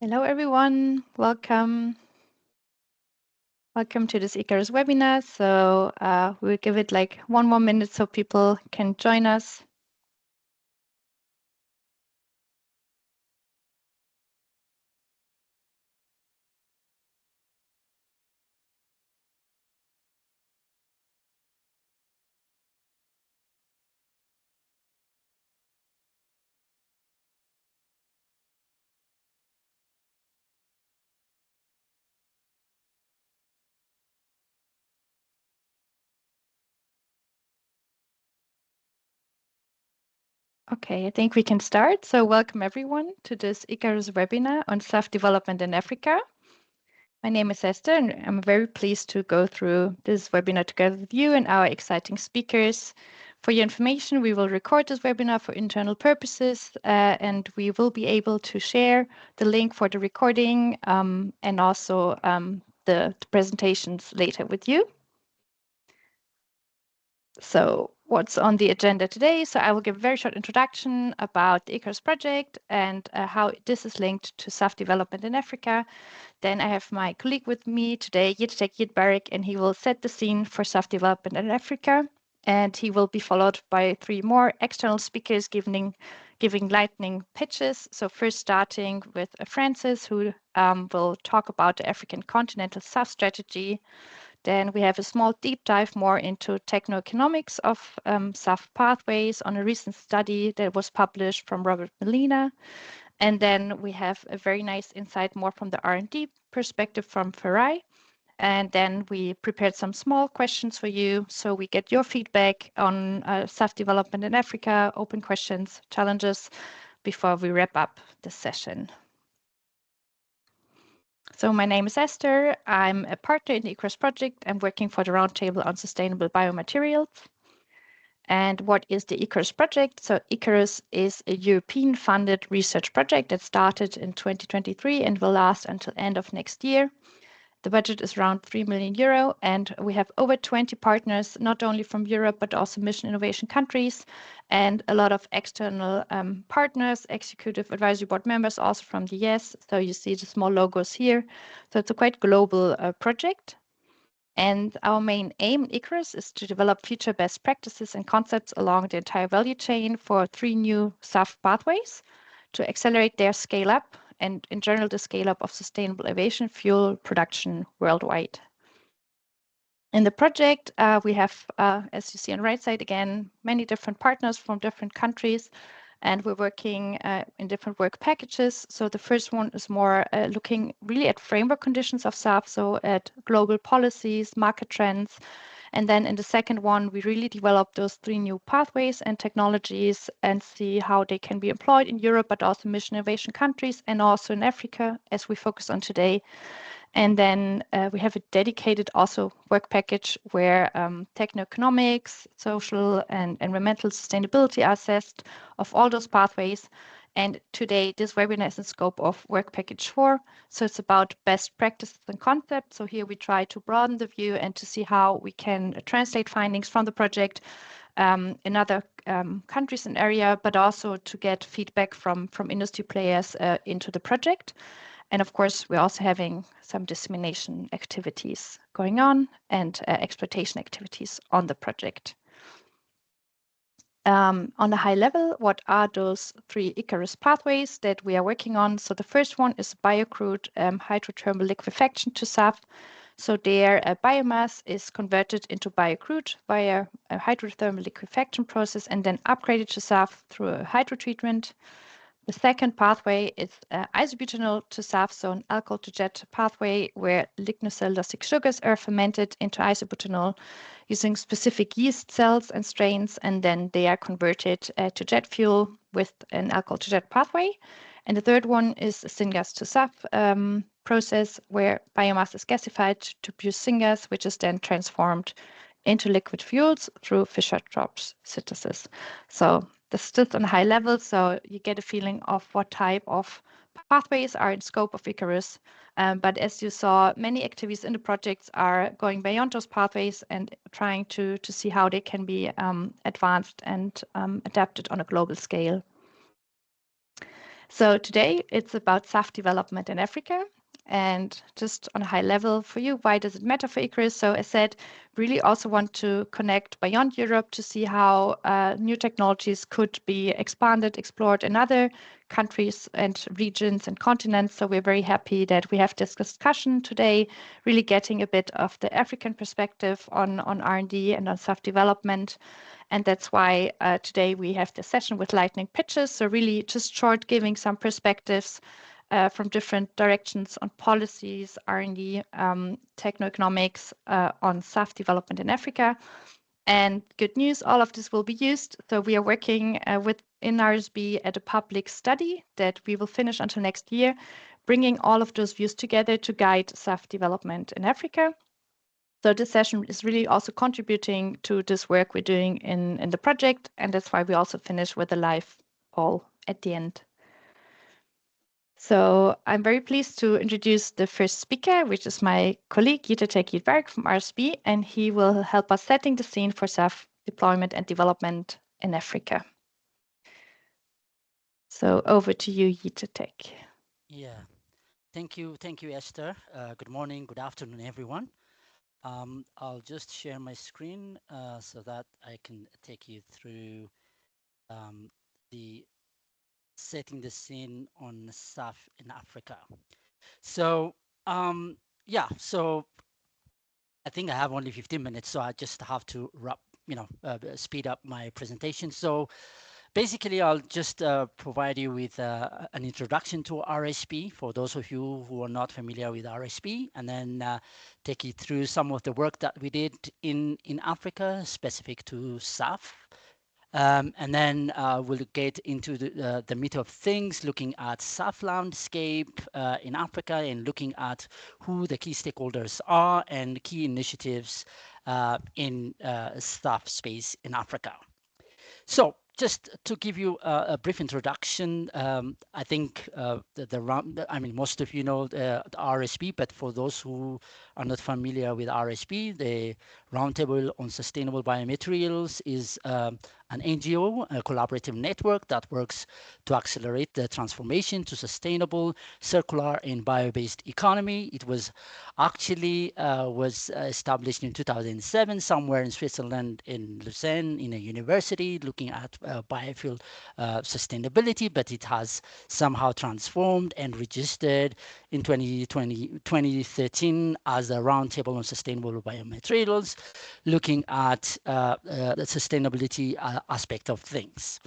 Hello, everyone. Welcome. Welcome to this ICARUS webinar. So we'll give it like 1 more minute so people can join us. Okay, I think we can start. So welcome everyone to this ICARUS webinar on SAF development in Africa. My name is Esther, and I'm very pleased to go through this webinar together with you and our exciting speakers. For your information, we will record this webinar for internal purposes, and we will be able to share the link for the recording and also the presentations later with you. So what's on the agenda today? So I will give a very short introduction about the ICARUS project and how this is linked to SAF development in Africa. Then I have my colleague with me today, Yitzhak Yidbarek, and he will set the scene for SAF development in Africa. And he will be followed by 3 more external speakers giving lightning pitches. So first starting with Francis, who will talk about the African continental SAF strategy. Then we have a small deep dive more into techno-economics of SAF pathways on a recent study that was published from Robert Molina. And then we have a very nice insight more from the R&D perspective from Farai. And then we prepared some small questions for you. So we get your feedback on SAF development in Africa, open questions, challenges, before we wrap up the session. So my name is Esther. I'm a partner in the ICARUS project. I'm working for the Roundtable on Sustainable Biomaterials. And what is the ICARUS project? So ICARUS is a European-funded research project that started in 2023 and will last until end of next year. The budget is around 3 million euro, and we have over 20 partners, not only from Europe, but also mission innovation countries, and a lot of external partners, executive advisory board members, also from the US. So you see the small logos here. So it's a quite global project. And our main aim in ICARUS is to develop future best practices and concepts along the entire value chain for 3 new SAF pathways to accelerate their scale up and in general the scale up of sustainable aviation fuel production worldwide. In the project, we have, as you see on the right side again, many different partners from different countries, and we're working in different work packages. So the first one is more looking really at framework conditions of SAF, so at global policies, market trends. And then in the second one, we really develop those 3 new pathways and technologies and see how they can be employed in Europe, but also mission innovation countries and also in Africa, as we focus on today. And then we have a dedicated also work package where techno-economics, social and environmental sustainability are assessed of all those pathways. And today, this webinar is in scope of work package 4. So it's about best practices and concepts. So here we try to broaden the view and to see how we can translate findings from the project in other countries and area, but also to get feedback from industry players into the project. And of course, we're also having some dissemination activities going on and exploitation activities on the project. On a high level, what are those 3 ICARUS pathways that we are working on? So the first one is biocrude hydrothermal liquefaction to SAF. So there, biomass is converted into biocrude via a hydrothermal liquefaction process and then upgraded to SAF through a hydrotreatment. The second pathway is isobutanol to SAF, so an alcohol to jet pathway where lignocellulosic sugars are fermented into isobutanol using specific yeast cells and strains, and then they are converted to jet fuel with an alcohol to jet pathway. And the third one is a syngas to SAF process where biomass is gasified to produce syngas, which is then transformed into liquid fuels through Fischer-Tropsch synthesis. So this is just on a high level, so you get a feeling of what type of pathways are in scope of ICARUS. But as you saw, many activities in the projects are going beyond those pathways and trying to see how they can be advanced and adapted on a global scale. So today it's about SAF development in Africa. And just on a high level for you, why does it matter for ICARUS? So I said, really also want to connect beyond Europe to see how new technologies could be expanded, explored in other countries and regions and continents. So we're very happy that we have this discussion today, really getting a bit of the African perspective on R&D and on SAF development. And that's why today we have the session with lightning pitches. So really just short giving some perspectives from different directions on policies, R&D, techno-economics on SAF development in Africa. And good news, all of this will be used. So we are working in RSB at a public study that we will finish until next year, bringing all of those views together to guide SAF development in Africa. So this session is really also contributing to this work we're doing in the project, and that's why we also finish with a live poll at the end. So I'm very pleased to introduce the first speaker, which is my colleague Jutta Tekit-Berg from RSB, and he will help us setting the scene for SAF deployment and development in Africa. So over to you, Jutta Tek. Yeah, thank you, Esther. Good morning, good afternoon, everyone. I'll just share my screen so that I can take you through the setting the scene on SAF in Africa. So, yeah, so I think I have only 15 minutes, so I just have to speed up my presentation. So basically, I'll just provide you with an introduction to RSP for those of you who are not familiar with RSP, and then take you through some of the work that we did in Africa specific to SAF. And then we'll get into the meat of things, looking at SAF landscape in Africa and looking at who the key stakeholders are and key initiatives in SAF space in Africa. So just to give you a brief introduction, I think most of you know the RSP, but for those who are not familiar with RSP, the Roundtable on Sustainable Biomaterials is an NGO, a collaborative network that works to accelerate the transformation to sustainable, circular, and bio-based economy. It was actually was established in 2007 somewhere in Switzerland, in Lausanne, in a university, looking at biofuel sustainability, but it has somehow transformed and registered in 2013 as a Roundtable on Sustainable Biomaterials, looking at the sustainability aspect of things.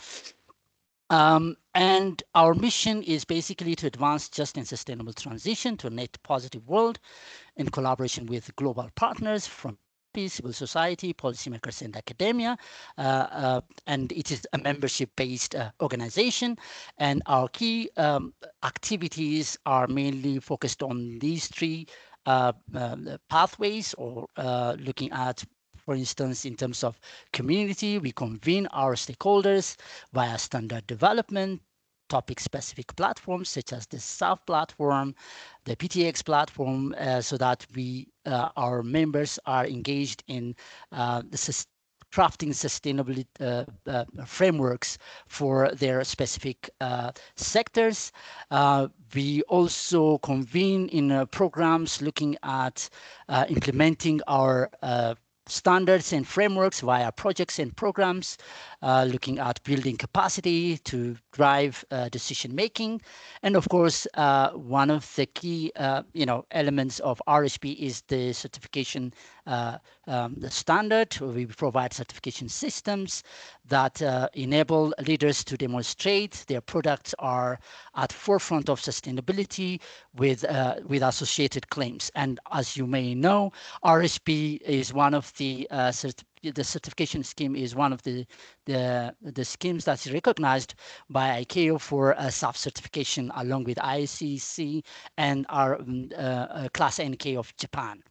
And our mission is basically to advance just and sustainable transition to a net positive world in collaboration with global partners from civil society, policymakers, and academia. And it is a membership-based organization. And our key activities are mainly focused on these three pathways, or looking at, for instance, in terms of community, we convene our stakeholders via standard development, topic-specific platforms such as the SAF platform, the PTX platform, so that our members are engaged in crafting sustainability frameworks for their specific sectors. We also convene in programs looking at implementing our standards and frameworks via projects and programs, looking at building capacity to drive decision making. And of course, one of the key elements of RSP is the certification the standard. We provide certification systems that enable leaders to demonstrate their products are at forefront of sustainability with associated claims. And as you may know, RSP is one of the certification scheme is one of the schemes that's recognized by ICAO for SAF certification, along with ICC and our Class NK of Japan.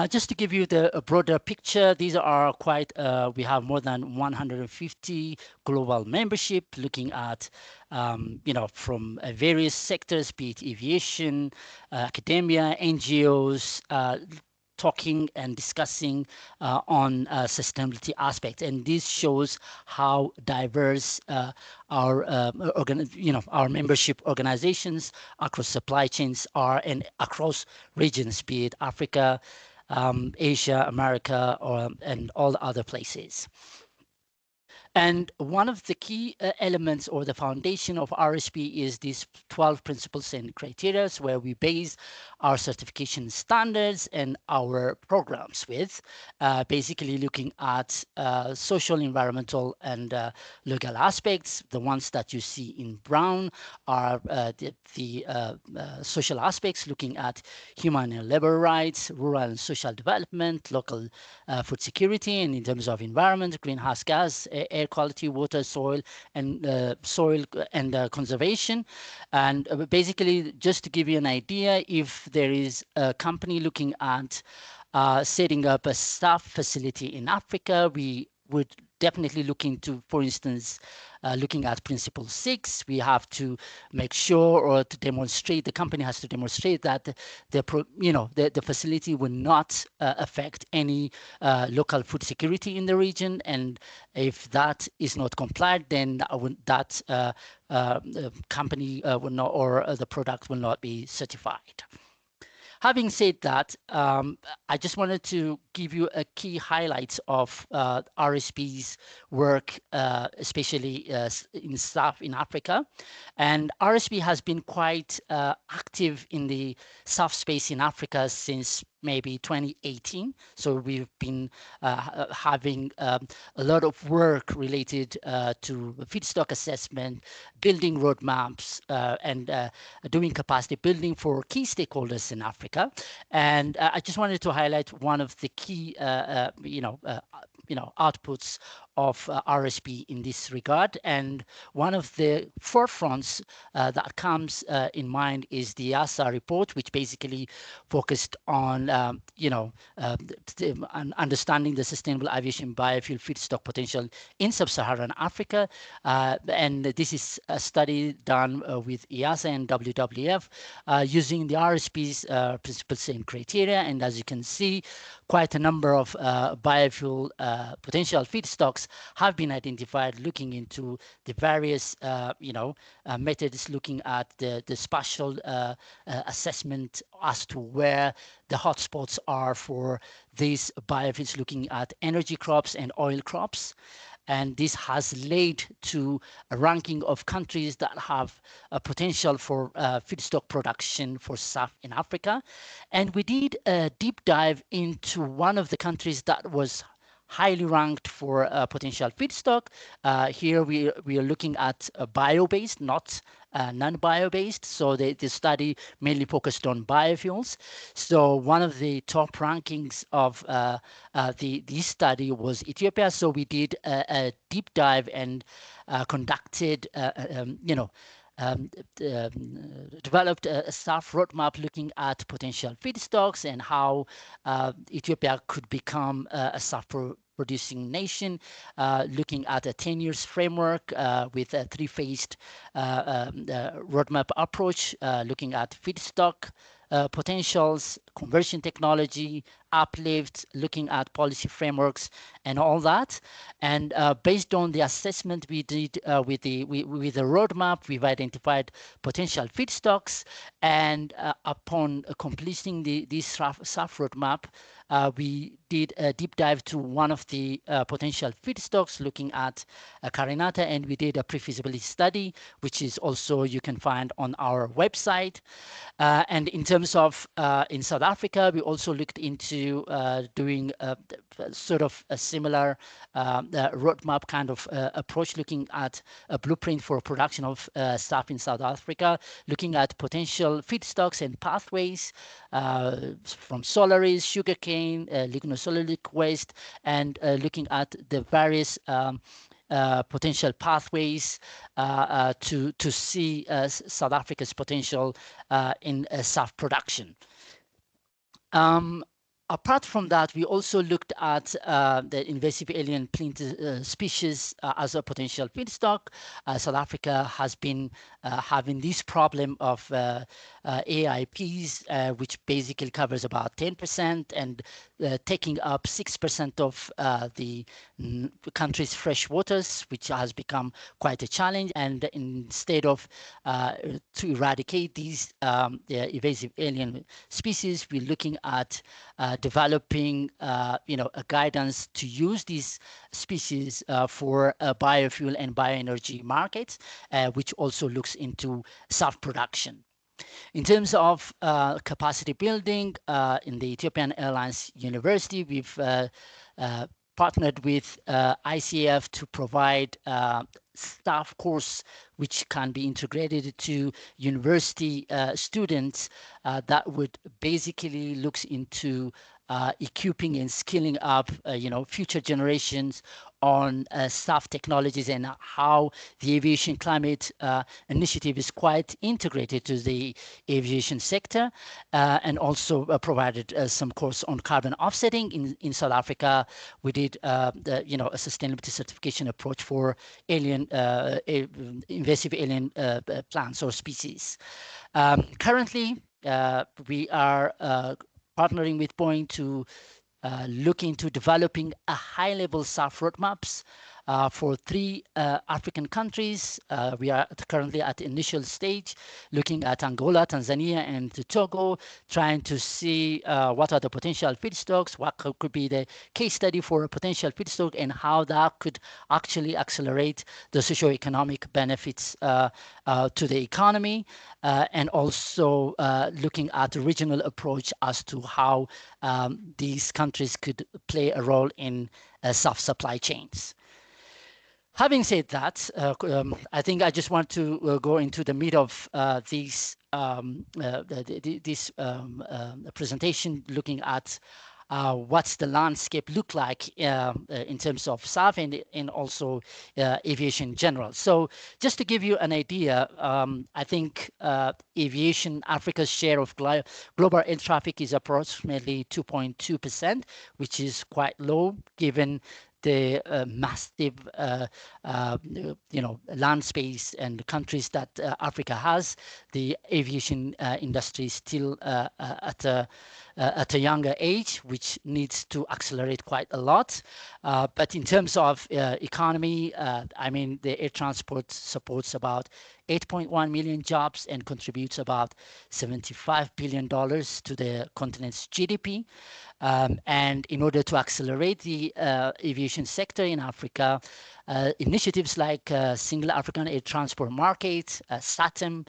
Just to give you a broader picture, these are quite, we have more than 150 global membership looking at, from various sectors, be it aviation, academia, NGOs, talking and discussing on sustainability aspects, and this shows how diverse our our membership organizations across supply chains are and across regions, be it Africa, Asia, America, and all other places. And one of the key elements or the foundation of RSP is these 12 principles and criteria where we base our certification standards and our programs with, basically looking at social, environmental, and legal aspects. The ones that you see in brown are the social aspects, looking at human and labor rights, rural and social development, local food security, and in terms of environment, greenhouse gas, air quality, water, soil, and conservation. And basically, just to give you an idea, if there is a company looking at setting up a SAF facility in Africa, we would definitely look into, for instance, looking at principle 6, we have to make sure or to demonstrate, the company has to demonstrate that the facility will not affect any local food security in the region. And if that is not complied, then that company will not, or the product will not be certified. Having said that, I just wanted to give you a key highlights of RSP's work, especially in SAF in Africa. And RSP has been quite active in the SAF space in Africa since maybe 2018. So we've been having a lot of work related to feedstock assessment, building roadmaps, and doing capacity building for key stakeholders in Africa. And I just wanted to highlight one of the key, outputs of RSP in this regard. And one of the forefronts that comes in mind is the ASA report, which basically focused on, understanding the sustainable aviation biofuel feedstock potential in sub-Saharan Africa. And this is a study done with EASA and WWF using the RSP's principles and criteria. And as you can see, quite a number of biofuel potential feedstocks have been identified, looking into the various methods, looking at the spatial assessment as to where the hotspots are for these biofuels, looking at energy crops and oil crops. And this has led to a ranking of countries that have a potential for feedstock production for SAF in Africa. And we did a deep dive into one of the countries that was highly ranked for potential feedstock. Here we are looking at bio-based, not non-bio-based. So the study mainly focused on biofuels. So one of the top rankings of this study was Ethiopia. So we did a deep dive and conducted, developed a SAF roadmap looking at potential feedstocks and how Ethiopia could become a SAF producing nation, looking at a 10 years framework with a three-phased roadmap approach, looking at feedstock potentials, conversion technology, uplift, looking at policy frameworks and all that. And based on the assessment we did with the roadmap, we've identified potential feedstocks. And upon completing this SAF roadmap, we did a deep dive to one of the potential feedstocks, looking at carinata, and we did a pre-feasibility study, which is also you can find on our website. And in terms of in South Africa, we also looked into doing sort of a similar roadmap kind of approach, looking at a blueprint for production of SAF in South Africa, looking at potential feedstocks and pathways from solaris, sugarcane, lignocellulosic waste, and looking at the various potential pathways to see South Africa's potential in SAF production. Apart from that, we also looked at the invasive alien plant species as a potential feedstock. South Africa has been having this problem of AIPs, which basically covers about 10% and taking up 6% of the country's fresh waters, which has become quite a challenge. And instead of to eradicate these the invasive alien species, we're looking at developing, a guidance to use these species for biofuel and bioenergy markets, which also looks into self-production. In terms of capacity building, in the Ethiopian Airlines University, we've partnered with ICAF to provide staff course which can be integrated to university students that would basically looks into equipping and skilling up, future generations on SAF technologies and how the aviation climate initiative is quite integrated to the aviation sector, and also provided some course on carbon offsetting in South Africa. We did a sustainability certification approach for invasive alien plants or species. Currently, we are partnering with Boeing to look into developing a high-level SAF roadmaps for 3 African countries. We are currently at the initial stage, looking at Angola, Tanzania, and Togo, trying to see what are the potential feedstocks, what could be the case study for a potential feedstock, and how that could actually accelerate the socio-economic benefits to the economy, and also looking at the regional approach as to how these countries could play a role in SAF supply chains. Having said that, I think I just want to go into the meat of this presentation, looking at what's the landscape look like in terms of SAF and also aviation in general. So just to give you an idea, I think aviation, Africa's share of global air traffic is approximately 2.2%, which is quite low given the massive, land space and countries that Africa has. The aviation industry is still at a younger age, which needs to accelerate quite a lot. But in terms of economy, the air transport supports about 8.1 million jobs and contributes about $75 billion to the continent's GDP. And in order to accelerate the aviation sector in Africa, initiatives like Single African Air Transport Market, SATM,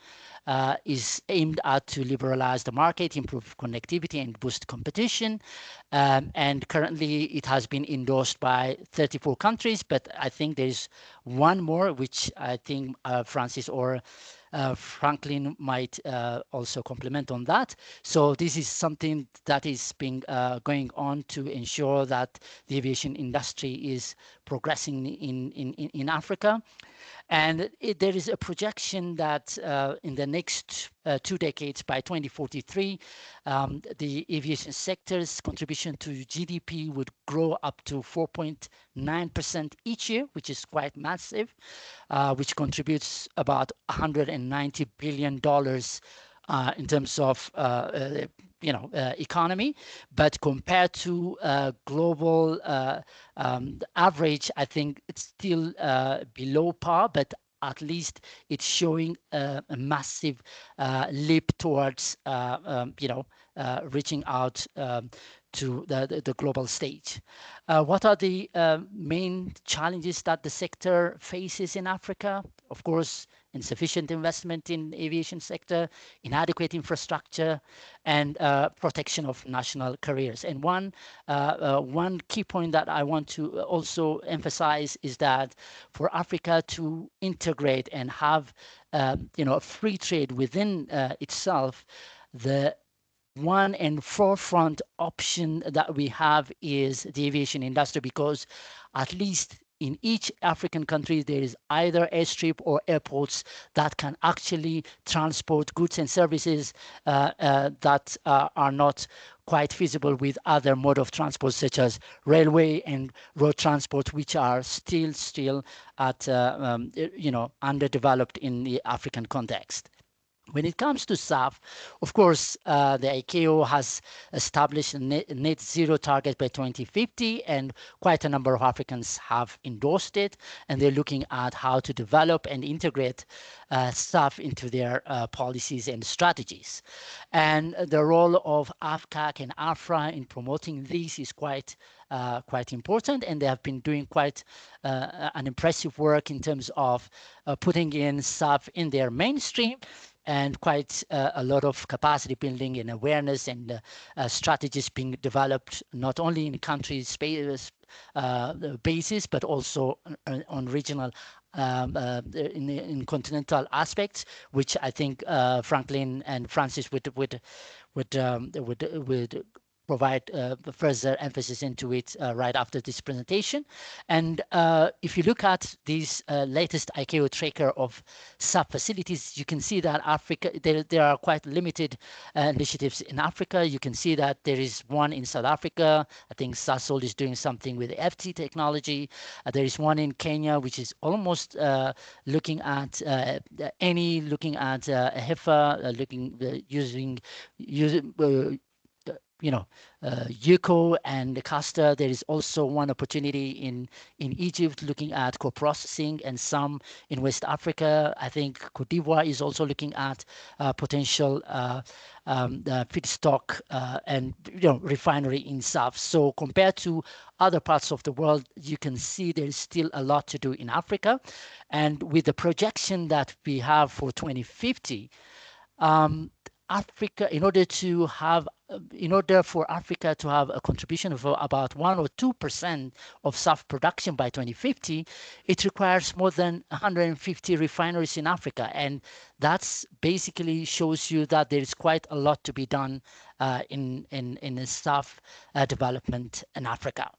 is aimed at to liberalize the market, improve connectivity, and boost competition. And currently, it has been endorsed by 34 countries, but I think there's one more, which I think Francis or Franklin might also complement on that. So this is something that is being going on to ensure that the aviation industry is progressing in Africa. And there is a projection that in the next 2 decades, by 2043, the aviation sector's contribution to GDP would grow up to 4.9% each year, which is quite massive, which contributes about $190 billion in terms of economy. But compared to global average, I think it's still below par, but at least it's showing a massive leap towards reaching out to the global stage. What are the main challenges that the sector faces in Africa? Of course, insufficient investment in aviation sector, inadequate infrastructure, and protection of national careers. And one key point that I want to also emphasize is that for Africa to integrate and have free trade within itself, the one and forefront option that we have is the aviation industry, because at least in each African country there is either airstrip or airports that can actually transport goods and services that are not quite feasible with other mode of transport such as railway and road transport, which are still at underdeveloped in the African context. When it comes to SAF, of course, the ICAO has established a net zero target by 2050, and quite a number of Africans have endorsed it, and they're looking at how to develop and integrate SAF into their policies and strategies. And the role of AFCAC and AFRA in promoting this is quite important, and they have been doing quite an impressive work in terms of putting in SAF in their mainstream and quite a lot of capacity building and awareness and strategies being developed not only in country basis but also on regional in continental aspects, which I think Franklin and Francis would provide further emphasis into it right after this presentation. And if you look at this latest ICAO tracker of SAF facilities, you can see that Africa, there are quite limited initiatives in Africa. You can see that there is one in South Africa. I think Sasol is doing something with FT technology. There is one in Kenya, which is almost looking at looking at HEFA, using UCO and Castor. There is also one opportunity in Egypt looking at co-processing, and some in West Africa. I think Cote d'Ivoire is also looking at potential feedstock and refinery in SAF. So compared to other parts of the world, you can see there is still a lot to do in Africa. And with the projection that we have for 2050, Africa, in order for Africa to have a contribution of about 1 or 2% of SAF production by 2050, it requires more than 150 refineries in Africa, and that's basically shows you that there is quite a lot to be done in SAF development in Africa.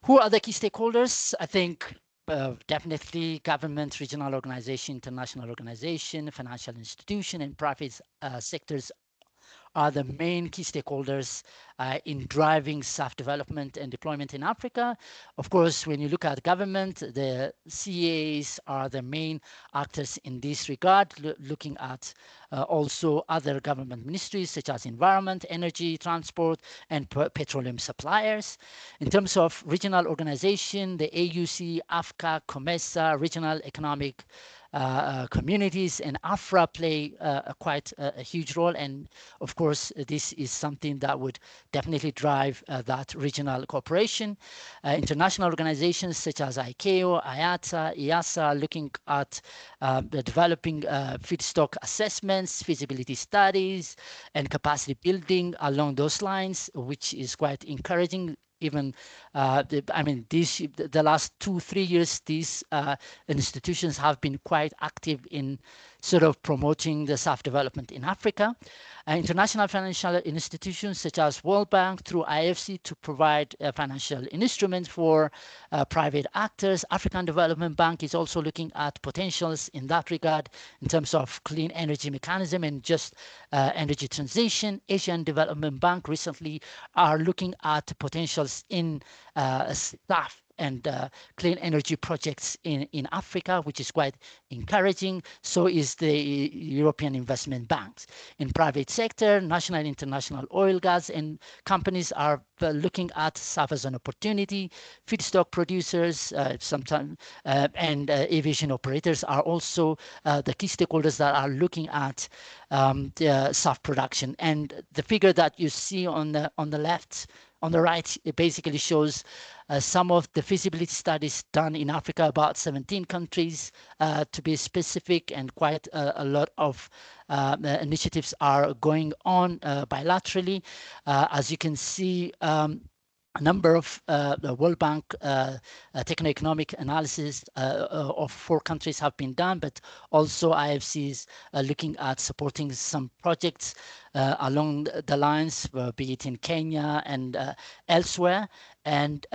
Who are the key stakeholders? I think definitely government, regional organization, international organization, financial institution, and private sectors are the main key stakeholders in driving SAF development and deployment in Africa. Of course, when you look at government, the CAs are the main actors in this regard, looking at also other government ministries such as environment, energy, transport, and petroleum suppliers. In terms of regional organization, the AUC, AFCA, COMESA, regional economic communities, and AFRA play quite a huge role. And of course, this is something that would definitely drive that regional cooperation. International organizations such as ICAO, IATA, EASA, looking at the developing feedstock assessments, feasibility studies, and capacity building along those lines, which is quite encouraging. Even the last 2-3 years, these institutions have been quite active in sort of promoting the SAF development in Africa. International financial institutions such as World Bank through IFC to provide financial instruments for private actors. African Development Bank is also looking at potentials in that regard in terms of clean energy mechanism and just energy transition. Asian Development Bank recently are looking at potentials in SAF and clean energy projects in Africa, which is quite encouraging. So is the European Investment Banks. In private sector, national and international oil, gas, and companies are looking at SAF as an opportunity. Feedstock producers, and aviation operators are also the key stakeholders that are looking at the SAF production. And the figure that you see on the left, on the right, it basically shows some of the feasibility studies done in Africa, about 17 countries to be specific, and quite a lot of initiatives are going on bilaterally. As you can see, a number of the World Bank techno-economic analysis of 4 countries have been done, but also IFCs looking at supporting some projects along the lines, be it in Kenya and elsewhere. And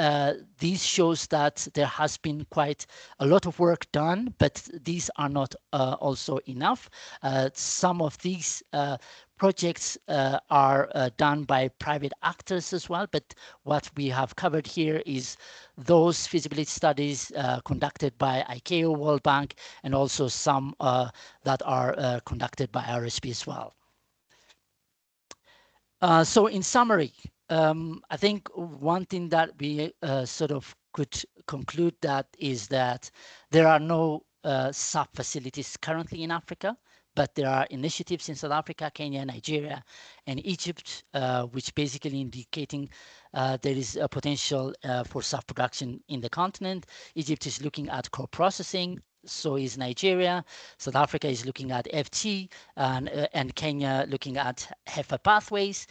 this shows that there has been quite a lot of work done, but these are not also enough. Some of these projects are done by private actors as well, but what we have covered here is those feasibility studies conducted by ICAO, World Bank, and also some that are conducted by RSP as well. So in summary, I think one thing that we sort of could conclude that is that there are no SAF facilities currently in Africa, but there are initiatives in South Africa, Kenya, Nigeria, and Egypt, which basically indicating there is a potential for SAF production in the continent. Egypt is looking at co-processing, so is Nigeria. South Africa is looking at FT, and Kenya looking at HEFA pathways.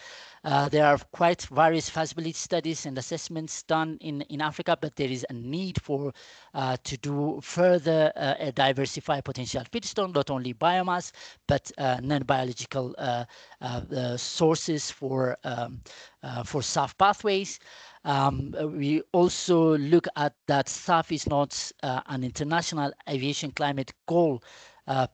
There are quite various feasibility studies and assessments done in Africa, but there is a need for to do further diversify potential feedstock, not only biomass, but non-biological sources for SAF pathways. We also look at that SAF is not an international aviation climate goal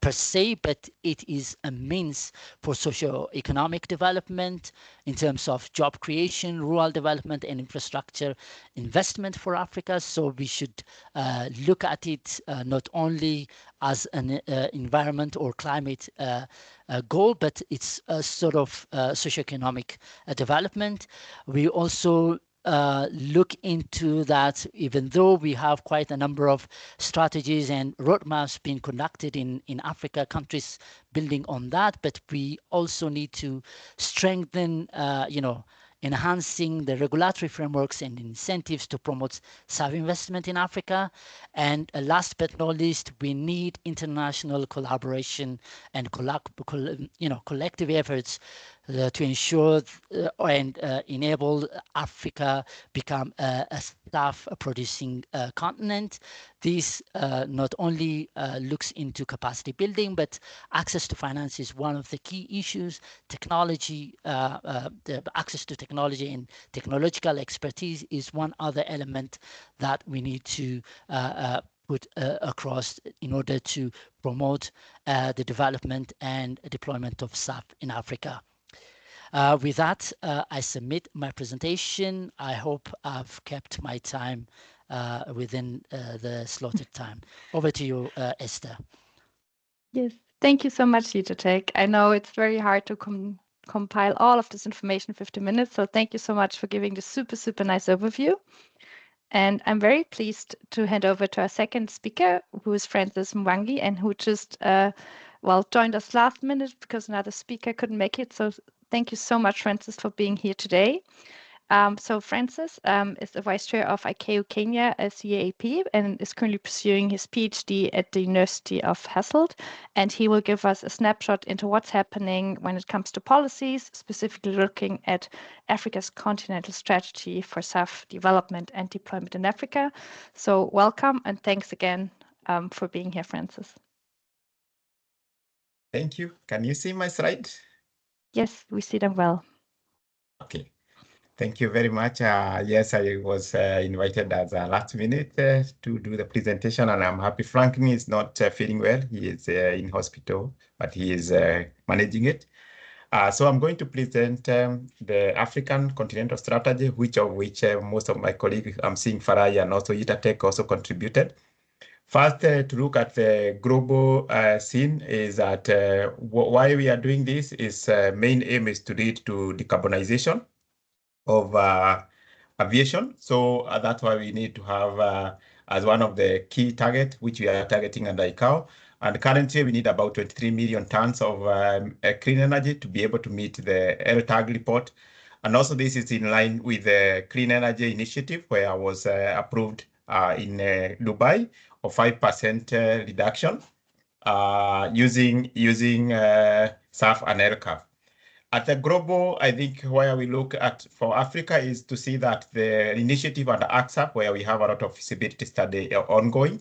per se, but it is a means for socio-economic development in terms of job creation, rural development, and infrastructure investment for Africa. So we should look at it not only as an environment or climate goal, but it's a sort of socio-economic development. We also look into that, even though we have quite a number of strategies and roadmaps being conducted in Africa, countries building on that, but we also need to strengthen, enhancing the regulatory frameworks and incentives to promote SAF investment in Africa. And last but not least, we need international collaboration and collective efforts to ensure and enable Africa become a SAF producing continent. This not only looks into capacity building, but access to finance is one of the key issues. Technology, the access to technology and technological expertise is one other element that we need to put across in order to promote the development and deployment of SAF in Africa. With that, I submit my presentation. I hope I've kept my time within the slotted time. Over to you, Esther. Yes, thank you so much, Yitzhak. I know it's very hard to compile all of this information in 50 minutes, so thank you so much for giving this super, super nice overview. And I'm very pleased to hand over to our second speaker, who is Francis Mwangi, and who just, joined us last minute because another speaker couldn't make it. So thank you so much, Francis, for being here today. So Francis is the Vice Chair of ICAO Kenya CAAP and is currently pursuing his PhD at the University of Hasselt. And he will give us a snapshot into what's happening when it comes to policies, specifically looking at Africa's continental strategy for SAF development and deployment in Africa. So welcome and thanks again for being here, Francis. Thank you. Can you see my slide? Yes, we see them well. Okay. Thank you very much. Yes, I was invited as a last minute to do the presentation, and I'm happy. Franklin is not feeling well. He is in hospital, but he is managing it. So I'm going to present the African continental strategy, which most of my colleagues, I'm seeing Farai and also Yitzhak also contributed. First, to look at the global scene is that why we are doing this is main aim is to lead to decarbonization of aviation. So that's why we need to have as one of the key targets, which we are targeting under ICAO. And currently we need about 23 million tons of clean energy to be able to meet the LTAG report. And also this is in line with the Clean Energy Initiative, where I was approved in Dubai of 5% reduction using SAF and LCAF. At the global, I think where we look at for Africa is to see that the initiative under AXAP, where we have a lot of feasibility study ongoing.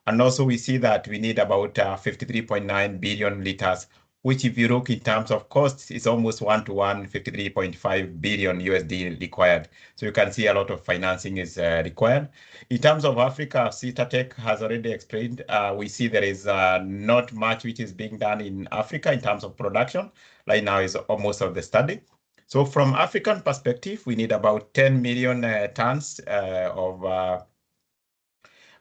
And also we see that we need about 53.9 billion liters which if you look in terms of costs, is almost 1-to-1, 53.5 billion USD required. So you can see a lot of financing is required. In terms of Africa, Citatech has already explained, we see there is not much which is being done in Africa in terms of production. Right now is almost of the study. So from African perspective, we need about 10 million tons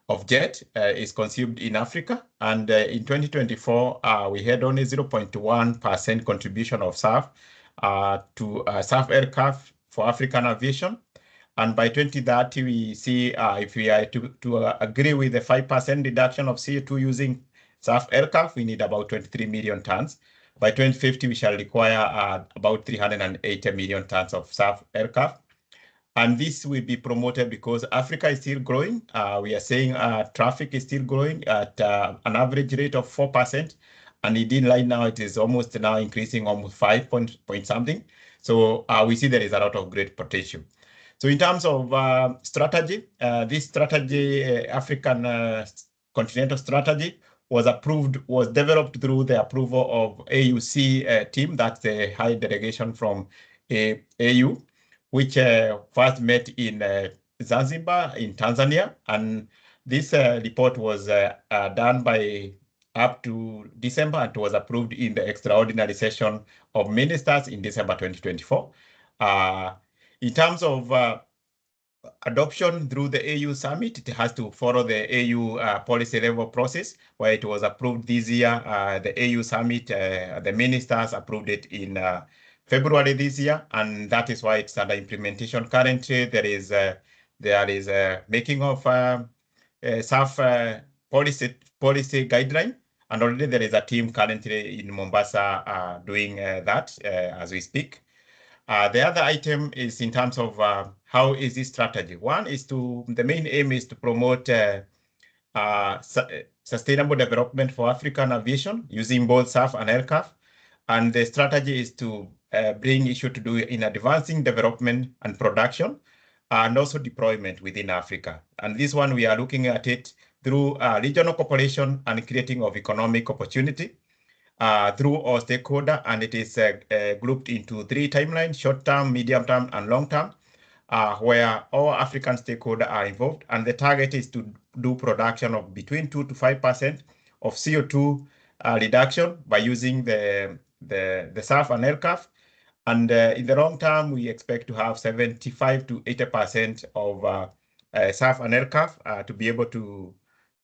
of jet is consumed in Africa. And in 2024, we had only 0.1% contribution of SAF to SAF aircraft for African aviation. And by 2030, we see if we are to agree with the 5% reduction of CO2 using SAF aircraft, we need about 23 million tons. By 2050, we shall require about 380 million tons of SAF aircraft. And this will be promoted because Africa is still growing. We are saying traffic is still growing at an average rate of 4%. And indeed, right now, it is almost now increasing almost 5 point something. So we see there is a lot of great potential. So in terms of strategy, this strategy, African continental strategy, was developed through the approval of AUC team, that's the high delegation from AU, which first met in Zanzibar in Tanzania. And this report was done by up to December and was approved in the extraordinary session of ministers in December 2024. In terms of adoption through the AU summit, it has to follow the AU policy level process, where it was approved this year. The AU summit, the ministers approved it in February this year, and that is why it's under implementation. Currently, there is making of SAF policy guideline, and already there is a team currently in Mombasa doing that as we speak. The other item is in terms of how is this strategy. One is the main aim is to promote sustainable development for African aviation using both SAF and aircraft. And the strategy is to bring issue to do in advancing development and production and also deployment within Africa. And this one, we are looking at it through regional cooperation and creating of economic opportunity through our stakeholder, and it is grouped into 3 timelines: short-term, medium-term, and long-term, where all African stakeholders are involved. And the target is to do production of between 2 to 5% of CO2 reduction by using the SAF and aircraft. And in the long term, we expect to have 75 to 80% of SAF and aircraft to be able to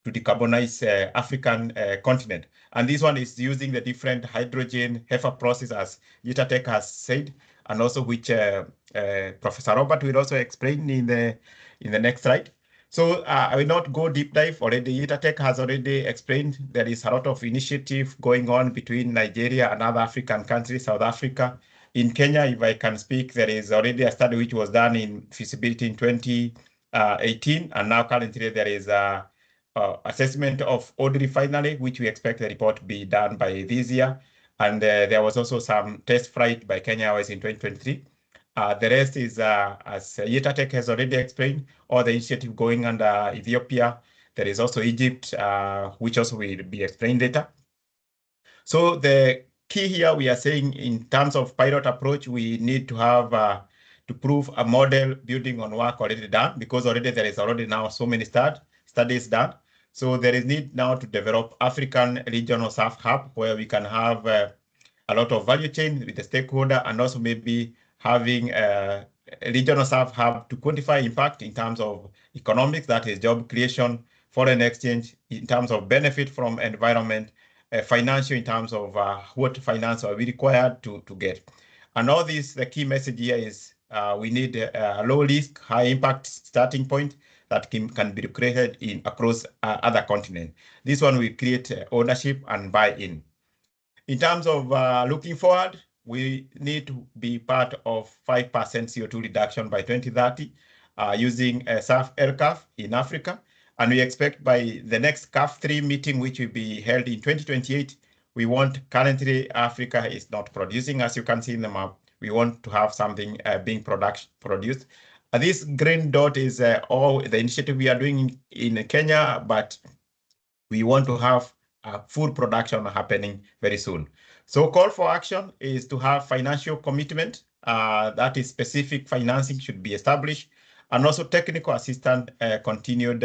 decarbonize African continent. And this one is using the different hydrogen HEFA process, as Yitatech has said, and also which Professor Robert will also explain in the next slide. So I will not go deep dive already. Yitatech has already explained there is a lot of initiative going on between Nigeria and other African countries, South Africa. In Kenya, if I can speak, there is already a study which was done in feasibility in 2018, and now currently there is a assessment of oil refinery, which we expect the report to be done by this year. And there was also some test flight by Kenya Airways in 2023. The rest is, as Yitatech has already explained, all the initiative going under Ethiopia. There is also Egypt, which also will be explained later. So the key here, we are saying in terms of pilot approach, we need to have to prove a model building on work already done, because already there is already now so many studies done. So there is need now to develop African regional SAF hub, where we can have a lot of value chain with the stakeholder, and also maybe having a regional SAF hub to quantify impact in terms of economics, that is job creation, foreign exchange, in terms of benefit from environment, financial in terms of what finance are we required to get. And all this, the key message here is we need a low risk, high impact starting point that can be created across other continents. This one will create ownership and buy-in. In terms of looking forward, we need to be part of 5% CO2 reduction by 2030 using SAF aircraft in Africa. And we expect by the next CAF3 meeting, which will be held in 2028, currently Africa is not producing, as you can see in the map. We want to have something being produced. This green dot is all the initiative we are doing in Kenya, but we want to have full production happening very soon. So call for action is to have financial commitment, that is specific financing should be established, and also technical assistance continued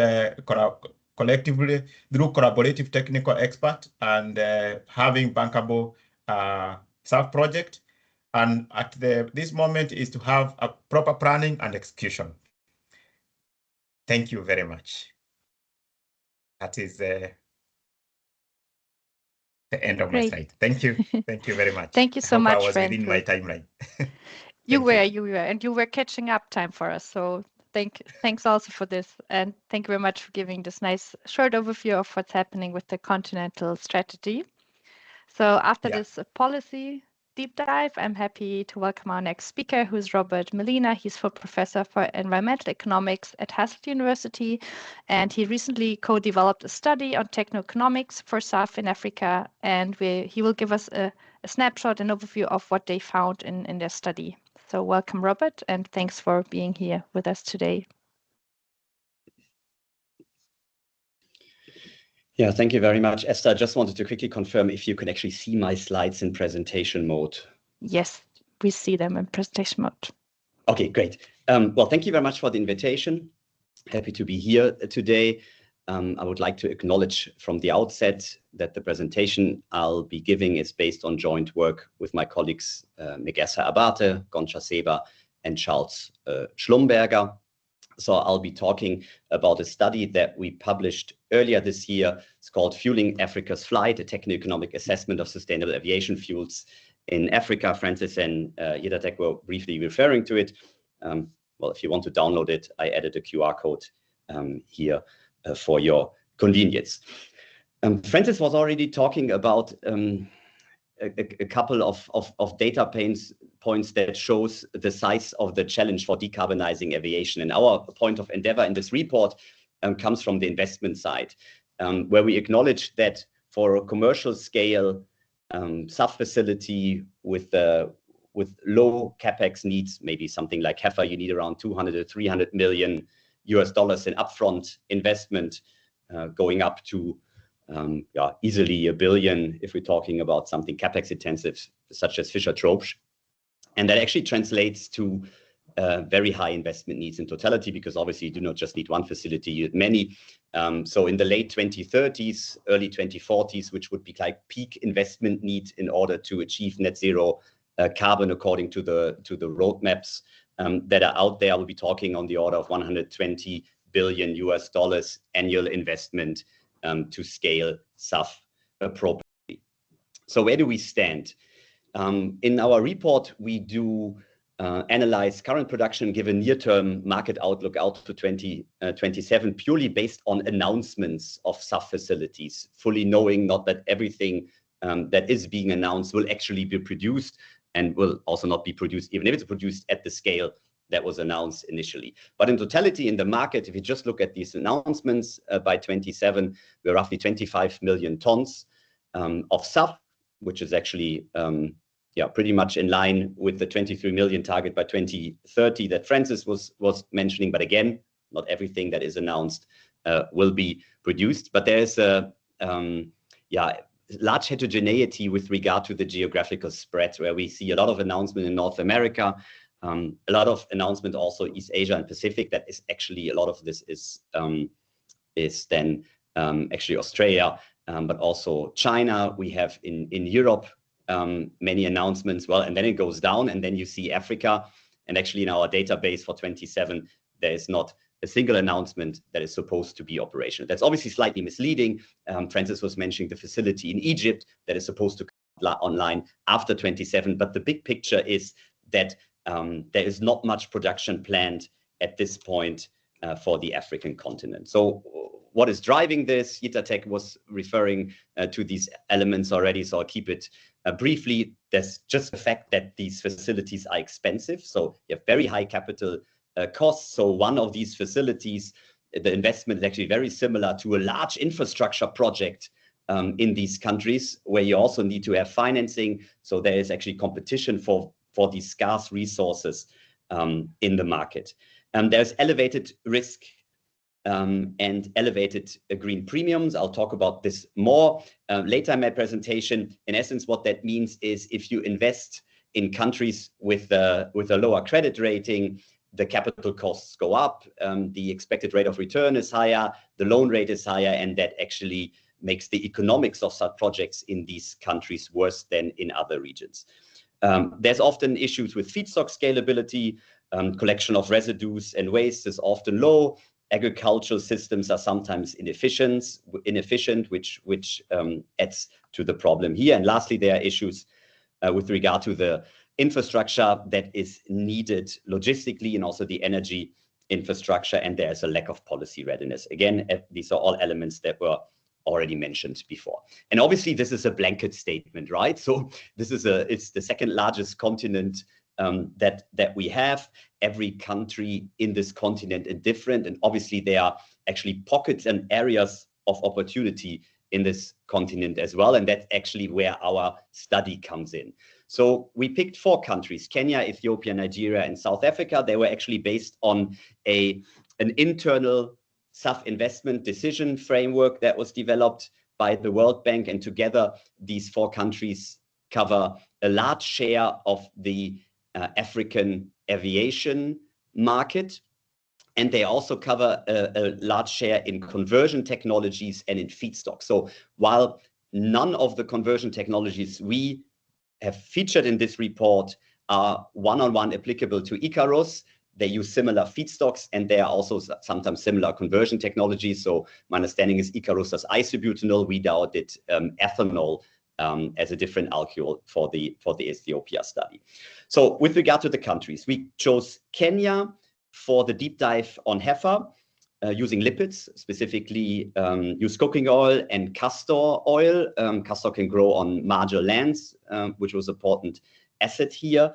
collectively through collaborative technical expert and having bankable SAF project. And at this moment is to have a proper planning and execution. Thank you very much. That is the end of my slide. Thank you. Thank you very much. Thank you so I hope much, I was Frank. within my timeline. You were, and you were catching up time for us. So thanks also for this. And thank you very much for giving this nice short overview of what's happening with the continental strategy. So after this policy deep dive, I'm happy to welcome our next speaker, who's Robert Molina. He's full professor for environmental economics at Hasselt University, and he recently co-developed a study on techno-economics for SAF in Africa, and he will give us a snapshot and overview of what they found in their study. So welcome, Robert, and thanks for being here with us today. Yeah, thank you very much, Esther. I just wanted to quickly confirm if you can actually see my slides in presentation mode. Yes, we see them in presentation mode. Okay, great. Well, thank you very much for the invitation. Happy to be here today. I would like to acknowledge from the outset that the presentation I'll be giving is based on joint work with my colleagues Megessa Abate, Goncha Seba, and Charles Schlumberger. So I'll be talking about a study that we published earlier this year. It's called Fueling Africa's Flight, a techno-economic assessment of sustainable aviation fuels in Africa. Francis and Yidatek were briefly referring to it. Well, if you want to download it, I added a QR code here for your convenience. Francis was already talking about a couple of data points that shows the size of the challenge for decarbonizing aviation. And our point of endeavor in this report comes from the investment side, where we acknowledge that for a commercial scale SAF facility with low capex needs, maybe something like Heifer, you need around 200 to 300 million US dollars in upfront investment, going up to easily $1 billion if we're talking about something capex intensive such as Fischer-Tropsch. And that actually translates to very high investment needs in totality, because obviously you do not just need one facility, you need many. So in the late 2030s, early 2040s, which would be like peak investment need in order to achieve net zero carbon according to the roadmaps that are out there, we'll be talking on the order of 120 billion US dollars annual investment to scale SAF appropriately. So where do we stand? In our report, we do analyze current production, give a near-term market outlook out to 2027, purely based on announcements of SAF facilities, fully knowing not that everything that is being announced will actually be produced, and will also not be produced, even if it's produced at the scale that was announced initially. But in totality in the market, if you just look at these announcements, by 27, we're roughly 25 million tons of SAF, which is actually pretty much in line with the 23 million target by 2030 that Francis was mentioning. But again, not everything that is announced will be produced. But there's a large heterogeneity with regard to the geographical spread, where we see a lot of announcement in North America, a lot of announcement also East Asia and Pacific. That is actually, a lot of this is then actually Australia, but also China. We have in Europe many announcements. Well, and then it goes down, and then you see Africa. And actually in our database for 27, there is not a single announcement that is supposed to be operational. That's obviously slightly misleading. Francis was mentioning the facility in Egypt that is supposed to come online after 27. But the big picture is that there is not much production planned at this point for the African continent. So what is driving this? Yidatek was referring to these elements already, so I'll keep it briefly. There's just the fact that these facilities are expensive, so you have very high capital costs. So one of these facilities, the investment is actually very similar to a large infrastructure project in these countries, where you also need to have financing. So there is actually competition for these scarce resources in the market. There's elevated risk and elevated green premiums. I'll talk about this more later in my presentation. In essence, what that means is if you invest in countries with a lower credit rating, the capital costs go up, the expected rate of return is higher, the loan rate is higher, and that actually makes the economics of such projects in these countries worse than in other regions. There's often issues with feedstock scalability, collection of residues and waste is often low, agricultural systems are sometimes inefficient, which adds to the problem here. And lastly, there are issues with regard to the infrastructure that is needed logistically and also the energy infrastructure, and there's a lack of policy readiness. Again, these are all elements that were already mentioned before. And obviously this is a blanket statement, right? So this is it's the second largest continent that we have. Every country in this continent is different, and obviously there are actually pockets and areas of opportunity in this continent as well, and that's actually where our study comes in. So we picked 4 countries: Kenya, Ethiopia, Nigeria, and South Africa. They were actually based on an internal SAF investment decision framework that was developed by the World Bank, and together these 4 countries cover a large share of the African aviation market, and they also cover a large share in conversion technologies and in feedstock. So while none of the conversion technologies we have featured in this report are one-on-one applicable to ICARUS, they use similar feedstocks, and there are also sometimes similar conversion technologies. So my understanding is ICARUS does isobutanol, we did ethanol as a different alcohol for the Ethiopia study. So with regard to the countries, we chose Kenya for the deep dive on heifer, using lipids, specifically use cooking oil and castor oil. Castor can grow on marginal lands, which was an important asset here.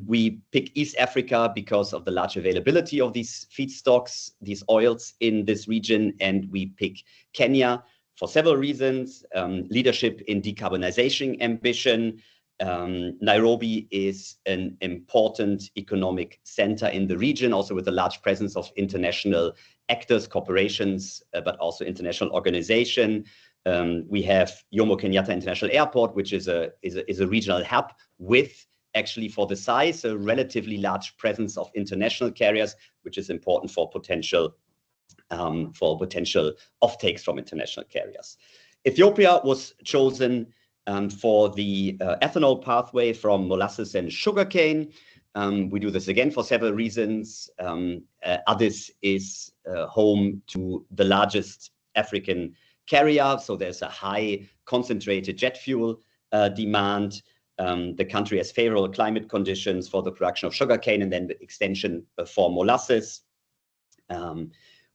We pick East Africa because of the large availability of these feedstocks, these oils in this region, and we pick Kenya for several reasons: leadership in decarbonization ambition. Nairobi is an important economic center in the region, also with a large presence of international actors, corporations, but also international organization. We have Jomo Kenyatta International Airport, which is a regional hub with, actually for the size, a relatively large presence of international carriers, which is important for potential offtakes from international carriers. Ethiopia was chosen for the ethanol pathway from molasses and sugarcane. We do this again for several reasons. Addis is home to the largest African carrier, so there's a high concentrated jet fuel demand. The country has favorable climate conditions for the production of sugarcane and then the extension for molasses.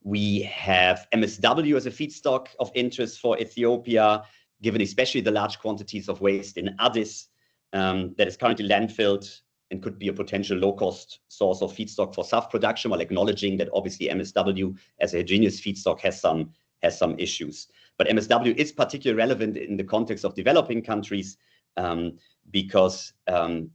We have MSW as a feedstock of interest for Ethiopia, given especially the large quantities of waste in Addis that is currently landfilled and could be a potential low-cost source of feedstock for SAF production, while acknowledging that obviously MSW as a homogeneous feedstock has some issues. But MSW is particularly relevant in the context of developing countries because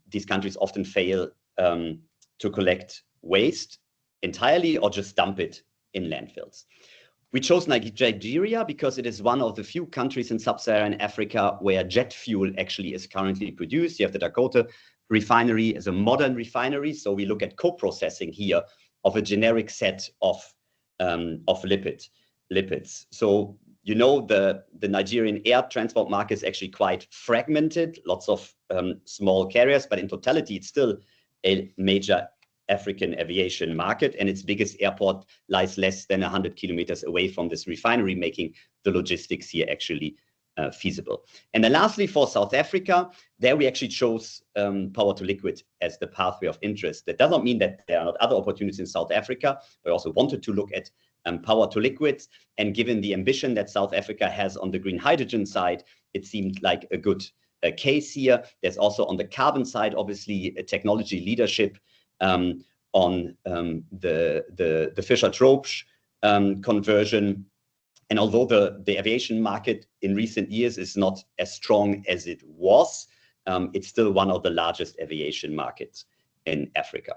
these countries often fail to collect waste entirely or just dump it in landfills. We chose Nigeria because it is one of the few countries in sub-Saharan Africa where jet fuel actually is currently produced. You have the Dakota refinery as a modern refinery, so we look at co-processing here of a generic set of lipids. So you know the Nigerian air transport market is actually quite fragmented, lots of small carriers, but in totality it's still a major African aviation market, and its biggest airport lies less than 100 kilometers away from this refinery, making the logistics here actually feasible. And then lastly, for South Africa, there we actually chose power to liquid as the pathway of interest. That does not mean that there are not other opportunities in South Africa. We also wanted to look at power to liquids, and given the ambition that South Africa has on the green hydrogen side, it seemed like a good case here. There's also on the carbon side, obviously, a technology leadership on the Fischer-Tropsch conversion. And although the aviation market in recent years is not as strong as it was, it's still one of the largest aviation markets in Africa.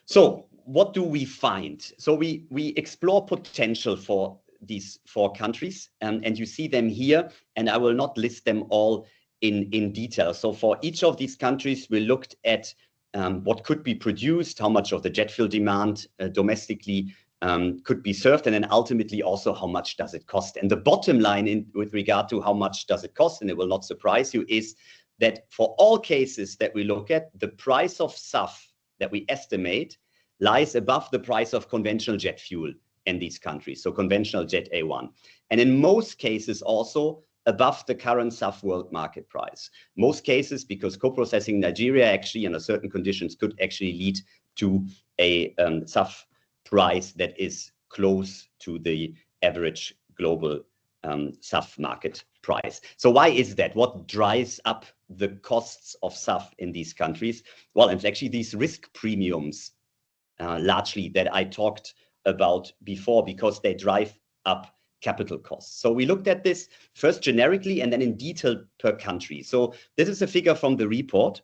So what do we find? So we explore potential for these 4 countries, and you see them here, and I will not list them all in detail. So for each of these countries, we looked at what could be produced, how much of the jet fuel demand domestically could be served, and then ultimately also how much does it cost. And the bottom line with regard to how much does it cost, and it will not surprise you, is that for all cases that we look at, the price of SAF that we estimate lies above the price of conventional jet fuel in these countries, so conventional Jet A1. And in most cases also above the current SAF world market price. Most cases because co-processing Nigeria actually under certain conditions could actually lead to a SAF price that is close to the average global SAF market price. So why is that? What drives up the costs of SAF in these countries? Well, it's actually these risk premiums largely that I talked about before, because they drive up capital costs. So we looked at this first generically and then in detail per country. So this is a figure from the report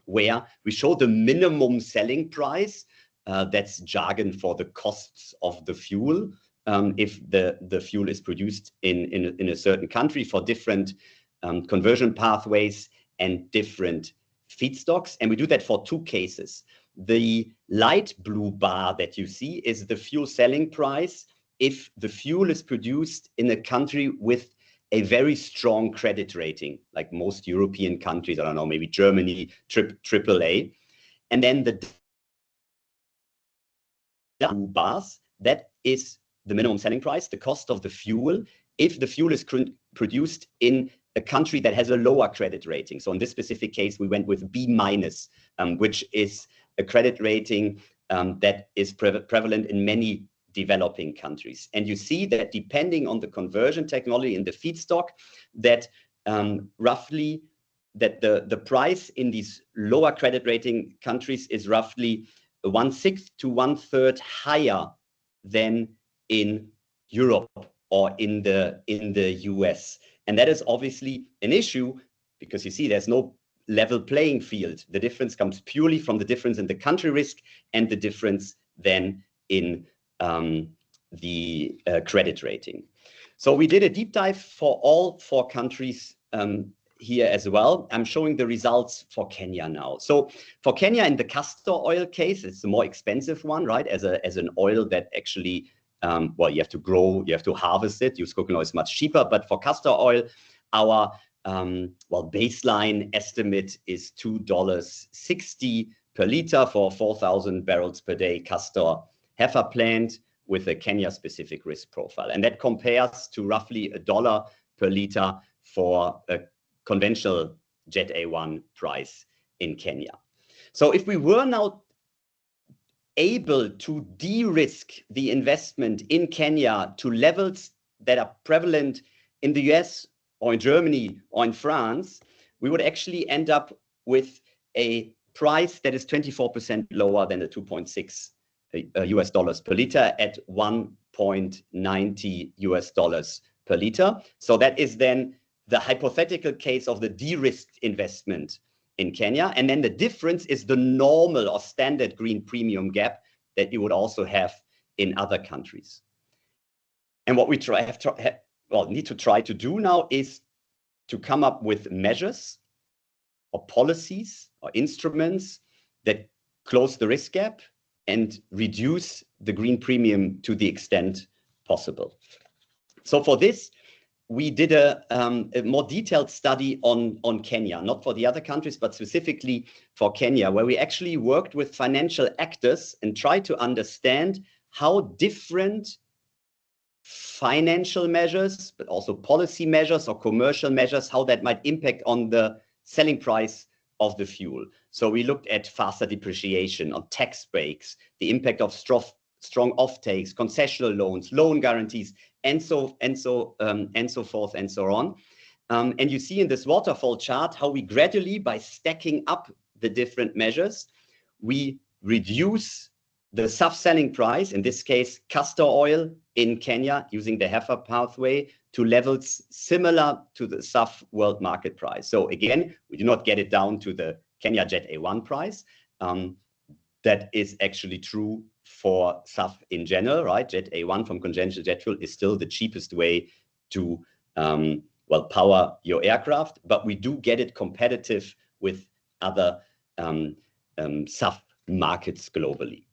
where we show the minimum selling price. That's jargon for the costs of the fuel. If the fuel is produced in a certain country for different conversion pathways and different feedstocks. And we do that for 2 cases. The light blue bar that you see is the fuel selling price if the fuel is produced in a country with a very strong credit rating, like most European countries, I don't know, maybe Germany, AAA. And then the blue bars, that is the minimum selling price, the cost of the fuel, if the fuel is produced in a country that has a lower credit rating. So in this specific case, we went with B-, which is a credit rating that is prevalent in many developing countries. And you see that depending on the conversion technology in the feedstock, that roughly that the price in these lower credit rating countries is roughly 1/6 to 1/3 higher than in Europe or in the US. And that is obviously an issue because you see there's no level playing field. The difference comes purely from the difference in the country risk and the difference then in the credit rating. So we did a deep dive for all 4 countries here as well. I'm showing the results for Kenya now. So for Kenya, in the castor oil case, it's the more expensive one, right? As an oil that actually, well, you have to grow, you have to harvest it. Used cooking oil is much cheaper, but for castor oil, our well, baseline estimate is $2.60 per liter for 4,000 barrels per day castor heifer plant with a Kenya-specific risk profile. And that compares to roughly $1 per liter for a conventional Jet A1 price in Kenya. So if we were now able to de-risk the investment in Kenya to levels that are prevalent in the US or in Germany or in France, we would actually end up with a price that is 24% lower than the 2.6 US dollars per liter at $1.90 US dollars per liter. So that is then the hypothetical case of the de-risked investment in Kenya. And then the difference is the normal or standard green premium gap that you would also have in other countries. And what we need to try to do now is to come up with measures or policies or instruments that close the risk gap and reduce the green premium to the extent possible. So for this, we did a more detailed study on Kenya, not for the other countries, but specifically for Kenya, where we actually worked with financial actors and tried to understand how different financial measures, but also policy measures or commercial measures, how that might impact on the selling price of the fuel. So we looked at faster depreciation, on tax breaks, the impact of strong offtakes, concessional loans, loan guarantees, and so forth and so on. And you see in this waterfall chart how we gradually, by stacking up the different measures, we reduce the SAF selling price, in this case, castor oil in Kenya, using the heifer pathway, to levels similar to the SAF world market price. So again, we do not get it down to the Kenya Jet A1 price, that is actually true for SAF in general, right? Jet A1 from conventional jet fuel is still the cheapest way to power your aircraft, but we do get it competitive with other SAF markets globally.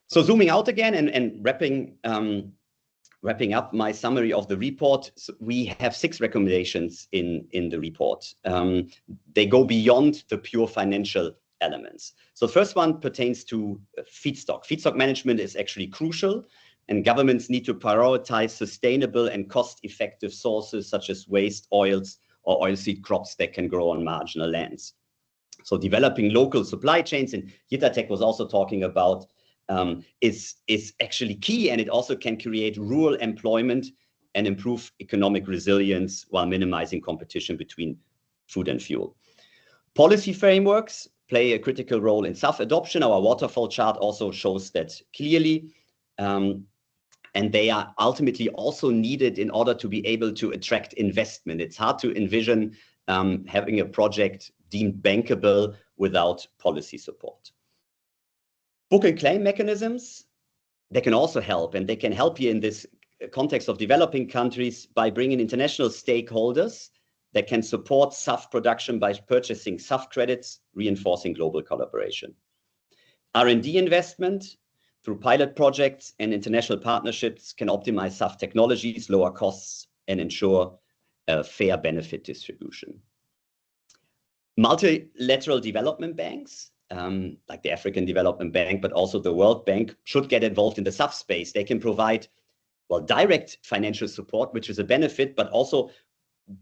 So zooming out again and wrapping up my summary of the report, so we have 6 recommendations in the report. They go beyond the pure financial elements. So the first one pertains to feedstock. Feedstock management is actually crucial, and governments need to prioritize sustainable and cost-effective sources such as waste oils or oilseed crops that can grow on marginal lands. So developing local supply chains, and Jutta Tech was also talking about, is actually key, and it also can create rural employment and improve economic resilience while minimizing competition between food and fuel. Policy frameworks play a critical role in SAF adoption. Our waterfall chart also shows that clearly, and they are ultimately also needed in order to be able to attract investment. It's hard to envision having a project deemed bankable without policy support. Book and claim mechanisms, they can also help, and they can help you in this context of developing countries by bringing international stakeholders that can support SAF production by purchasing SAF credits, reinforcing global collaboration. R&D investment through pilot projects and international partnerships can optimize SAF technologies, lower costs, and ensure a fair benefit distribution. Multilateral development banks, like the African Development Bank, but also the World Bank, should get involved in the SAF space. They can provide, well, direct financial support, which is a benefit, but also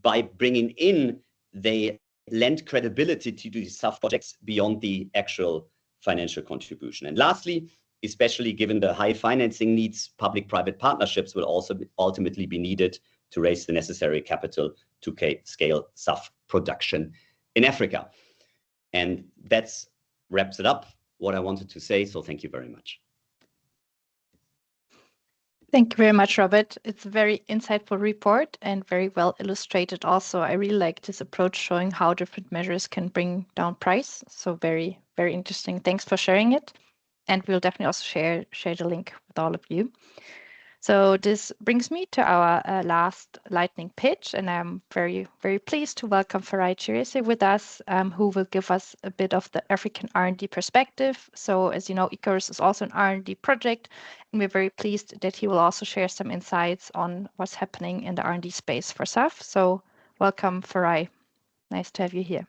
by bringing in, they lend credibility to these SAF projects beyond the actual financial contribution. And lastly, especially given the high financing needs, public-private partnerships will also ultimately be needed to raise the necessary capital to scale SAF production in Africa. And that's wraps it up, what I wanted to say. So thank you very much. Thank you very much, Robert. It's a very insightful report and very well illustrated also. I really like this approach showing how different measures can bring down price. So very, very interesting. Thanks for sharing it. And we'll definitely also share the link with all of you. So this brings me to our last lightning pitch, and I'm very, very pleased to welcome Farai Chirese with us, who will give us a bit of the African R&D perspective. So as you know, ICARUS is also an R&D project, and we're very pleased that he will also share some insights on what's happening in the R&D space for SAF. So welcome, Farai. Nice to have you here.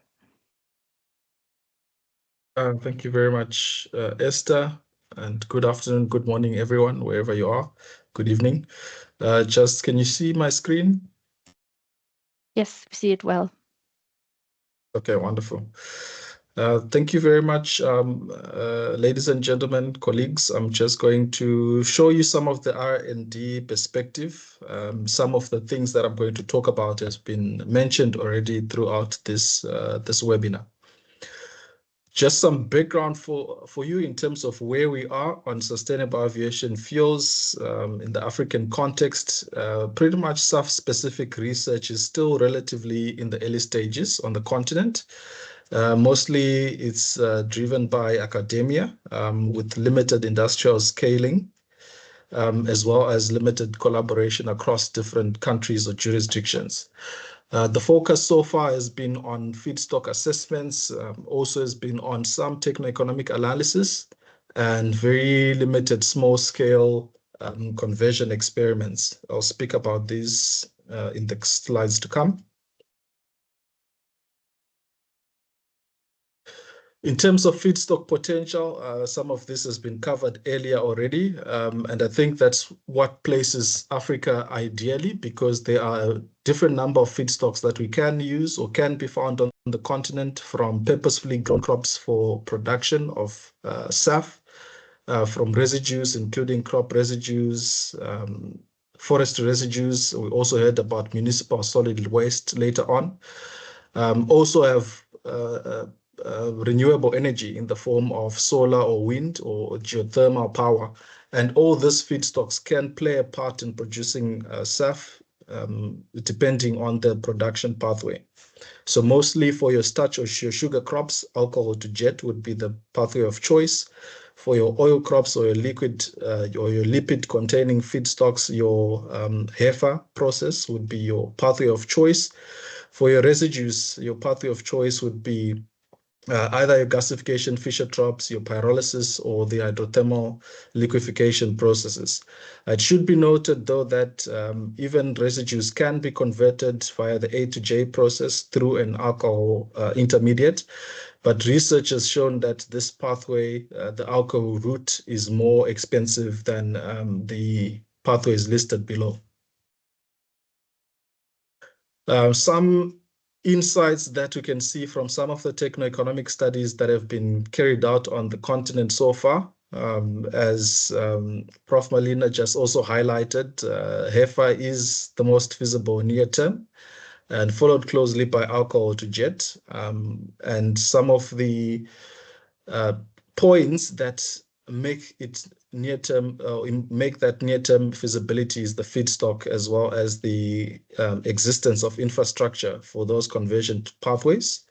Thank you very much, Esther, and good afternoon, good morning, everyone, wherever you are. Good evening. Just, can you see my screen? Yes, we see it well. Okay, wonderful. Thank you very much, ladies and gentlemen, colleagues. I'm just going to show you some of the R&D perspective. Some of the things that I'm going to talk about has been mentioned already throughout this webinar. Just some background for you in terms of where we are on sustainable aviation fuels in the African context. Pretty much SAF-specific research is still relatively in the early stages on the continent. Mostly it's driven by academia with limited industrial scaling, as well as limited collaboration across different countries or jurisdictions. The focus so far has been on feedstock assessments, also has been on some techno-economic analysis and very limited small-scale conversion experiments. I'll speak about these in the slides to come. In terms of feedstock potential, some of this has been covered earlier already, and I think that's what places Africa ideally, because there are a different number of feedstocks that we can use or can be found on the continent, from purposefully grown crops for production of SAF, from residues, including crop residues, forest residues. We also heard about municipal solid waste later on. Also have renewable energy in the form of solar or wind or geothermal power. And all these feedstocks can play a part in producing SAF depending on the production pathway. So mostly for your starch or your sugar crops, alcohol to jet would be the pathway of choice. For your oil crops or your liquid or your lipid-containing feedstocks, your HEFA process would be your pathway of choice. For your residues, your pathway of choice would be either your gasification, Fischer-Tropsch, your pyrolysis, or the hydrothermal liquefaction processes. It should be noted, though, that even residues can be converted via the A to J process through an alcohol intermediate, but research has shown that this pathway, the alcohol route, is more expensive than the pathways listed below. Some insights that we can see from some of the techno-economic studies that have been carried out on the continent so far. As Prof. Malina just also highlighted, HEFA is the most feasible near term and followed closely by alcohol to jet. And some of the points that make it near-term, make that near-term feasibility is the feedstock, as well as the existence of infrastructure for those conversion pathways.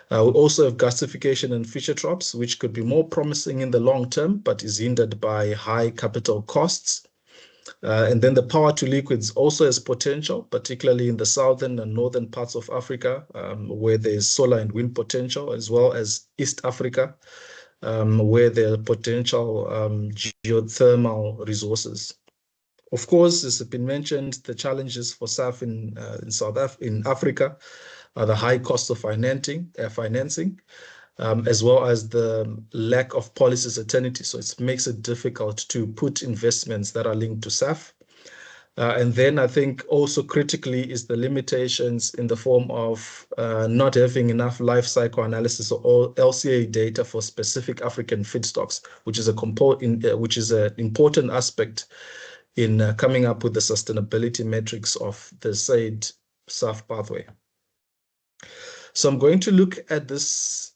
We also have gasification and Fischer-Tropsch, which could be more promising in the long term, but is hindered by high capital costs. And then the power to liquids also has potential, particularly in the southern and northern parts of Africa, where there's solar and wind potential, as well as East Africa, where there are potential geothermal resources. Of course, as has been mentioned, the challenges for SAF in Africa are the high cost of financing, as well as the lack of policy certainty. So it makes it difficult to put investments that are linked to SAF. And then I think also critically is the limitations in the form of not having enough life cycle analysis or LCA data for specific African feedstocks, which is an important aspect in coming up with the sustainability metrics of the said SAF pathway. So I'm going to look at this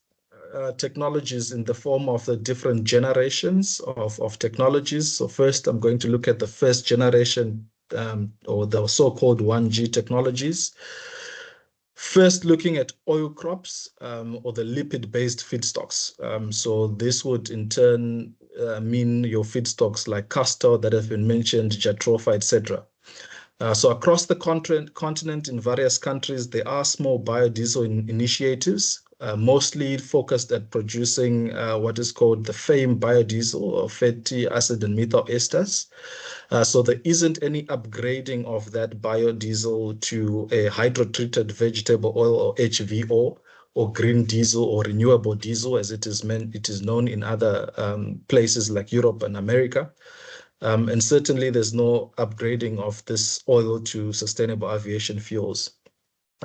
technologies in the form of the different generations of technologies. So first, I'm going to look at the first generation or the so-called 1G technologies. First, looking at oil crops or the lipid-based feedstocks. So this would in turn mean your feedstocks like castor that have been mentioned, jatropha, etc. So across the continent in various countries, there are small biodiesel initiatives, mostly focused at producing what is called the FAME biodiesel, or fatty acid and methyl esters. So there isn't any upgrading of that biodiesel to a hydrotreated vegetable oil, or HVO, or green diesel, or renewable diesel, as it is known in other places like Europe and America. And certainly there's no upgrading of this oil to sustainable aviation fuels.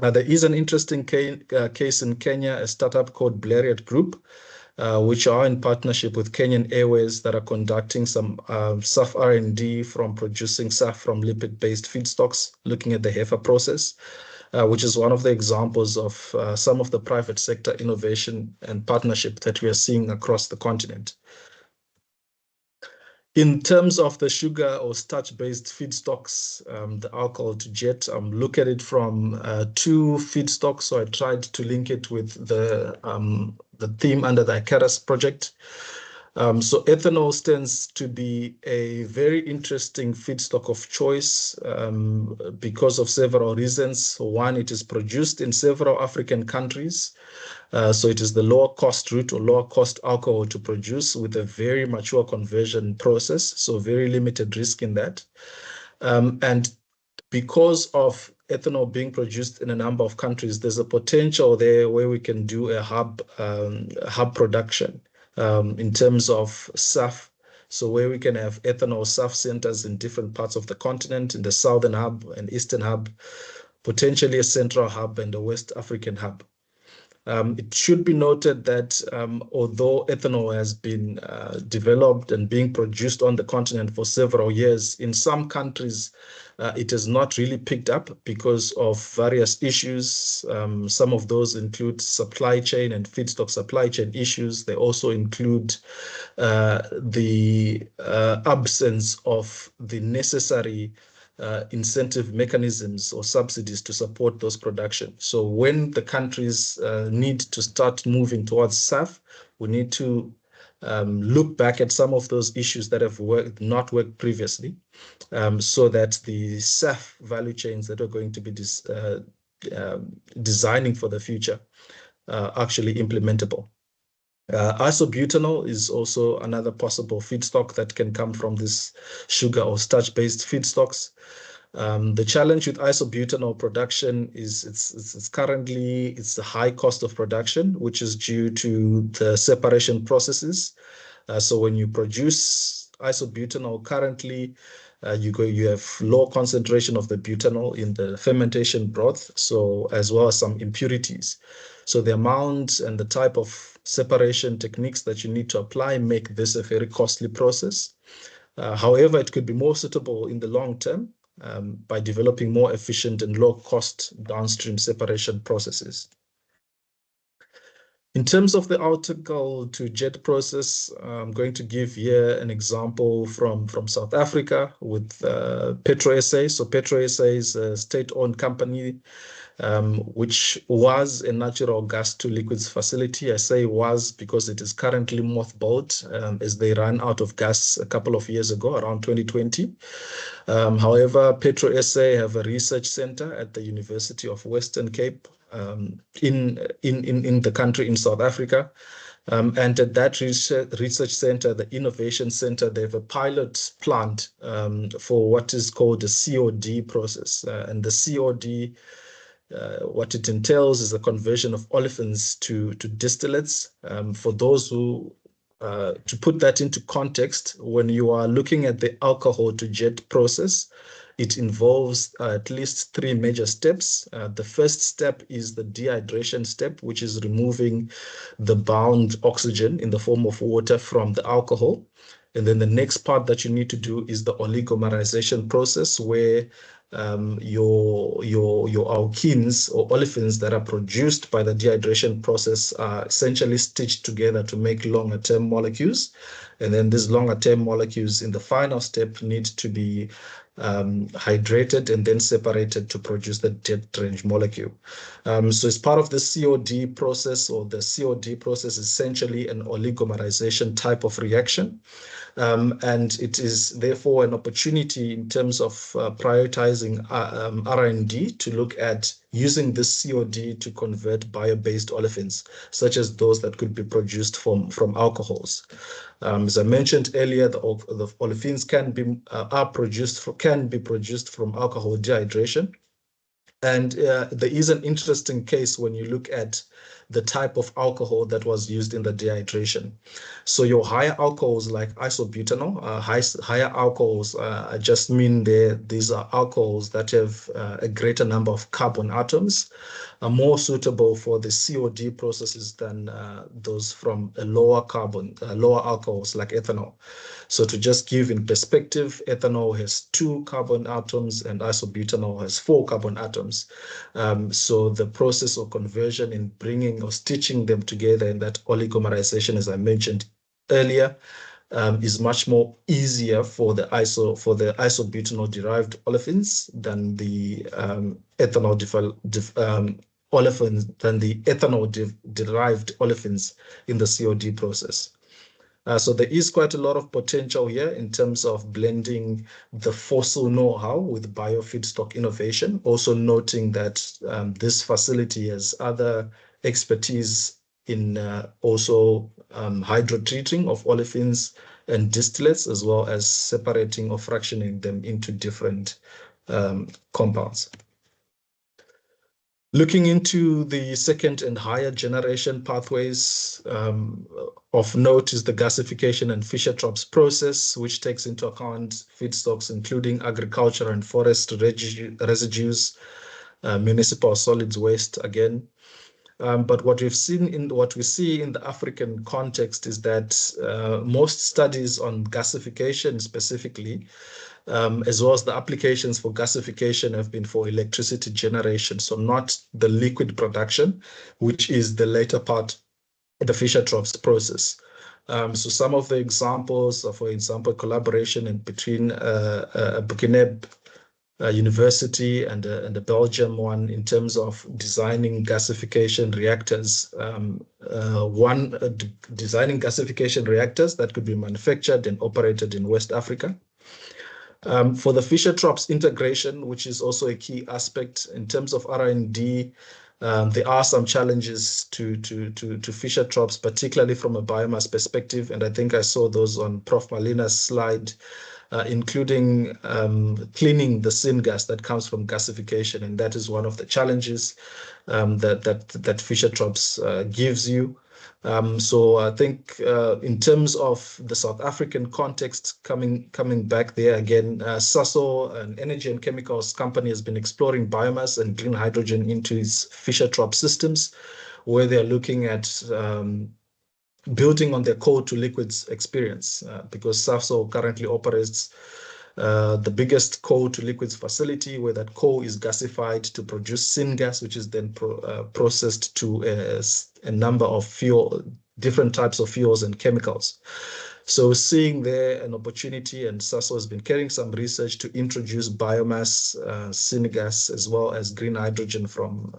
There is an interesting case in Kenya, a startup called Blériot Group, which are in partnership with Kenyan Airways, that are conducting some SAF R&D from producing SAF from lipid-based feedstocks, looking at the HEFA process, which is one of the examples of some of the private sector innovation and partnership that we are seeing across the continent. In terms of the sugar or starch-based feedstocks, the alcohol to jet, look at it from two feedstocks. So I tried to link it with the theme under the ICARUS project. So ethanol stands to be a very interesting feedstock of choice because of several reasons. One, it is produced in several African countries. So it is the lower cost route or lower cost alcohol to produce with a very mature conversion process. So very limited risk in that. And because of ethanol being produced in a number of countries, there's a potential there where we can do a hub production in terms of SAF. So where we can have ethanol SAF centers in different parts of the continent, in the southern hub and eastern hub, potentially a central hub and a West African hub. It should be noted that although ethanol has been developed and being produced on the continent for several years, in some countries it has not really picked up because of various issues. Some of those include supply chain and feedstock supply chain issues. They also include the absence of the necessary incentive mechanisms or subsidies to support those production. So when the countries need to start moving towards SAF, we need to look back at some of those issues that have not worked previously, so that the SAF value chains that are going to be designing for the future are actually implementable. Isobutanol is also another possible feedstock that can come from this sugar or starch-based feedstocks. The challenge with isobutanol production is it's currently a high cost of production, which is due to the separation processes. So when you produce isobutanol currently, you have low concentration of the butanol in the fermentation broth, so as well as some impurities. So the amount and the type of separation techniques that you need to apply make this a very costly process. However, it could be more suitable in the long term by developing more efficient and low-cost downstream separation processes. In terms of the alcohol to jet process, I'm going to give here an example from South Africa with PetroSA. So PetroSA is a state-owned company which was a natural gas to liquids facility. I say was because it is currently mothballed as they ran out of gas a couple of years ago, around 2020. However, PetroSA have a research center at the University of Western Cape in the country, in South Africa. And at that research center, the innovation center, they have a pilot plant for what is called the COD process. And the COD, what it entails is a conversion of olefins to distillates. For those who, to put that into context, when you are looking at the alcohol to jet process, it involves at least 3 major steps. The first step is the dehydration step, which is removing the bound oxygen in the form of water from the alcohol. And then the next part that you need to do is the oligomerization process, where your alkenes or olefins that are produced by the dehydration process are essentially stitched together to make longer term molecules. And then these longer term molecules in the final step need to be hydrated and then separated to produce the jet range molecule. So as part of the COD process, or the COD process is essentially an oligomerization type of reaction. And it is therefore an opportunity in terms of prioritizing R&D to look at using this COD to convert bio-based olefins, such as those that could be produced from alcohols. As I mentioned earlier, the olefins can be produced from alcohol dehydration. And there is an interesting case when you look at the type of alcohol that was used in the dehydration. So your higher alcohols like isobutanol, higher alcohols, I just mean these are alcohols that have a greater number of carbon atoms, are more suitable for the COD processes than those from a lower alcohols like ethanol. So to just give in perspective, ethanol has 2 carbon atoms and isobutanol has 4 carbon atoms. So the process of conversion in bringing or stitching them together in that oligomerization, as I mentioned earlier, is much more easier for the isobutanol derived olefins than the ethanol derived olefins in the COD process. So there is quite a lot of potential here in terms of blending the fossil know-how with biofeedstock innovation, also noting that this facility has other expertise in also hydrotreating of olefins and distillates, as well as separating or fractioning them into different compounds. Looking into the second and higher generation pathways, of note is the gasification and Fischer-Tropsch process, which takes into account feedstocks including agriculture and forest residues, municipal solids waste again. But what we see in the African context is that most studies on gasification specifically, as well as the applications for gasification, have been for electricity generation, so not the liquid production, which is the later part of the Fischer-Tropsch process. So some of the examples are, for example, collaboration between Burkinab university and a Belgium one in terms of designing gasification reactors. Designing gasification reactors that could be manufactured and operated in West Africa. For the Fischer-Tropsch integration, which is also a key aspect in terms of R&D, there are some challenges to Fischer-Tropsch, particularly from a biomass perspective, and I think I saw those on Prof. Malina's slide, including cleaning the syngas that comes from gasification, and that is one of the challenges that Fischer-Tropsch gives you. So I think in terms of the South African context, coming back there again, Sasol, an energy and chemicals company, has been exploring biomass and green hydrogen into its Fischer-Tropsch systems, where they're looking at building on their coal to liquids experience, because Sasol currently operates the biggest coal to liquids facility, where that coal is gasified to produce syngas, which is then processed to a number of different types of fuels and chemicals. So seeing there an opportunity, and Sasol has been carrying some research to introduce biomass, syngas, as well as green hydrogen from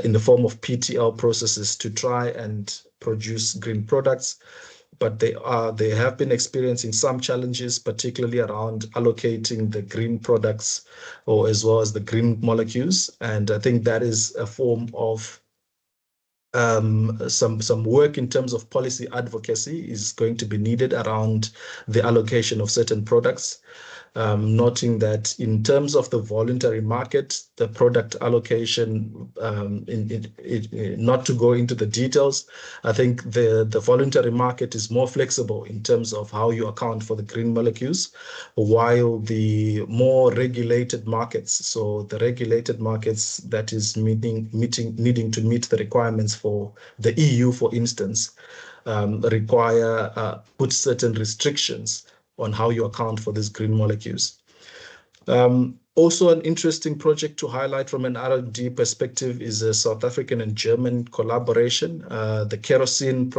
in the form of PTL processes to try and produce green products. But they have been experiencing some challenges, particularly around allocating the green products, or as well as the green molecules. And I think that is a form of some work in terms of policy advocacy is going to be needed around the allocation of certain products. Noting that in terms of the voluntary market, the product allocation, not to go into the details, I think the voluntary market is more flexible in terms of how you account for the green molecules, while the more regulated markets, so the regulated markets that is needing to meet the requirements for the EU, for instance, put certain restrictions on how you account for these green molecules. Also, an interesting project to highlight from an R&D perspective is a South African and German collaboration, the kerosene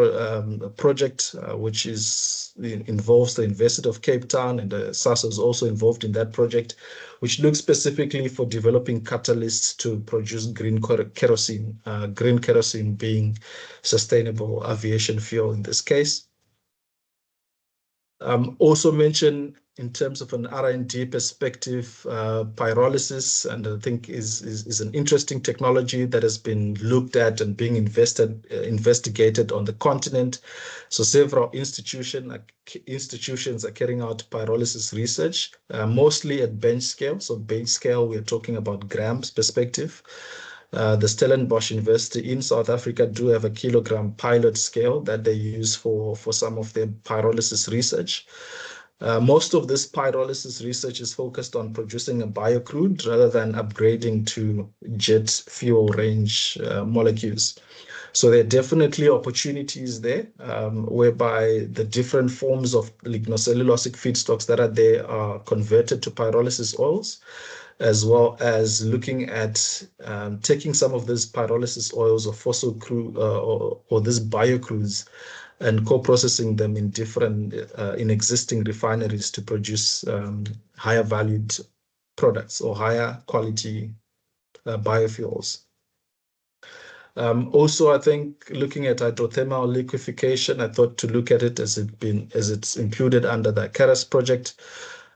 project, which involves the University of Cape Town, and SASO is also involved in that project, which looks specifically for developing catalysts to produce green kerosene, green kerosene being sustainable aviation fuel in this case. Also mention in terms of an R&D perspective, pyrolysis, and I think is an interesting technology that has been looked at and being investigated on the continent. So several institutions are carrying out pyrolysis research, mostly at bench scale. So bench scale, we're talking about grams perspective. The Stellenbosch University in South Africa do have a kilogram pilot scale that they use for some of their pyrolysis research. Most of this pyrolysis research is focused on producing a biocrude rather than upgrading to jet fuel range molecules. So there are definitely opportunities there, whereby the different forms of lignocellulosic feedstocks that are there are converted to pyrolysis oils, as well as looking at taking some of these pyrolysis oils or fossil crude or these biocrudes and co-processing them in existing refineries to produce higher valued products or higher quality biofuels. Also, I think looking at hydrothermal liquefaction, I thought to look at it as it's included under the ICARUS project.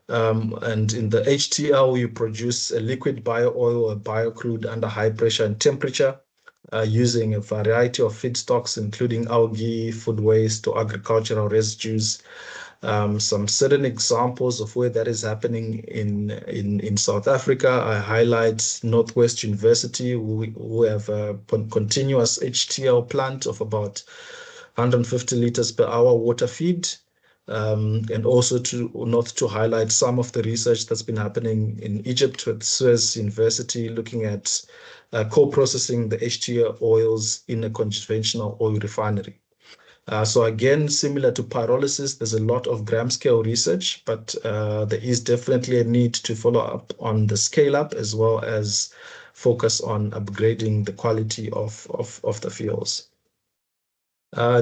And in the HTL, you produce a liquid bio-oil or biocrude under high pressure and temperature, using a variety of feedstocks, including algae, food waste, or agricultural residues. Some certain examples of where that is happening in South Africa, I highlight Northwest University, who have a continuous HTL plant of about 150 liters per hour water feed. And also to highlight some of the research that's been happening in Egypt with Suez University, looking at co-processing the HTL oils in a conventional oil refinery. So again, similar to pyrolysis, there's a lot of gram scale research, but there is definitely a need to follow up on the scale up, as well as focus on upgrading the quality of the fuels.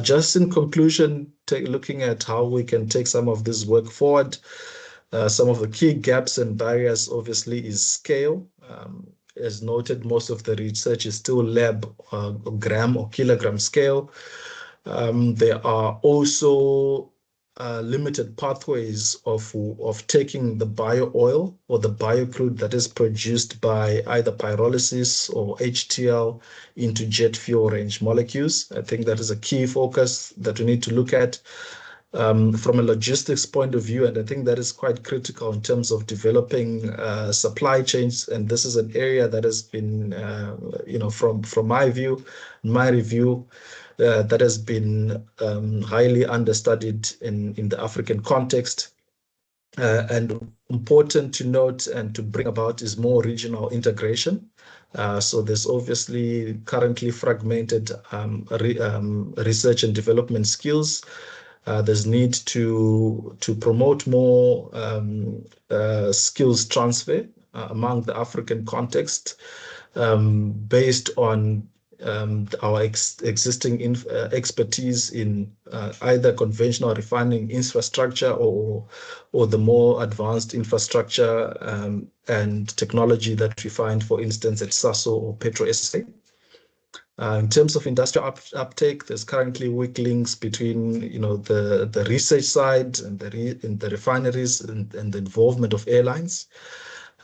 Just in conclusion, looking at how we can take some of this work forward, Some of the key gaps and barriers, obviously, is scale. As noted, most of the research is still lab, gram or kilogram scale. There are also limited pathways of taking the bio oil or the bio crude that is produced by either pyrolysis or HTL into jet fuel range molecules. I think that is a key focus that we need to look at. From a logistics point of view, and I think that is quite critical in terms of developing supply chains. And this is an area that has been, from my view, my review, that has been highly understudied in the African context. And important to note and to bring about is more regional integration. So there's obviously currently fragmented research and development skills. There's need to promote more skills transfer among the African context based on our existing expertise in either conventional refining infrastructure or the more advanced infrastructure and technology that we find, for instance, at SASO or PetroSA. In terms of industrial uptake, there's currently weak links between, the research side and the refineries and the involvement of airlines.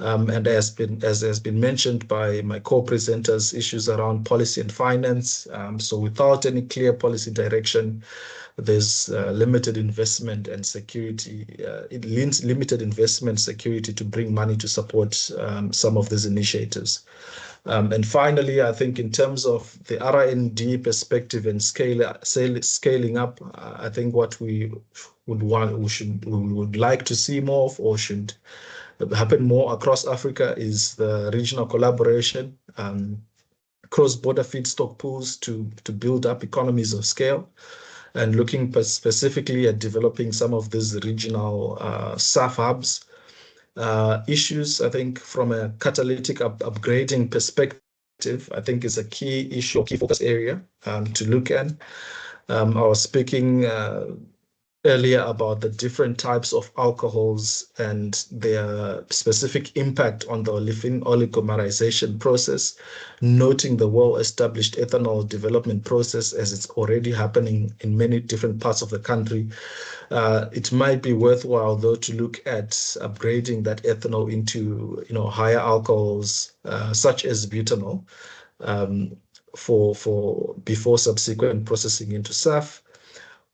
And as has been mentioned by my co-presenters, issues around policy and finance. So without any clear policy direction, there's limited investment and security. It leans limited investment security to bring money to support some of these initiatives. And finally, I think in terms of the R&D perspective and scaling up, I think what we would like to see more of, or should happen more across Africa, is the regional collaboration, cross-border feedstock pools to build up economies of scale, and looking specifically at developing some of these regional SAF hubs. Issues, I think, from a catalytic upgrading perspective, I think is a key issue, key focus area to look at. I was speaking earlier about the different types of alcohols and their specific impact on the olefin oligomerization process, noting the well-established ethanol development process as it's already happening in many different parts of the country. It might be worthwhile, though, to look at upgrading that ethanol into, higher alcohols, such as butanol, for before subsequent processing into SAF.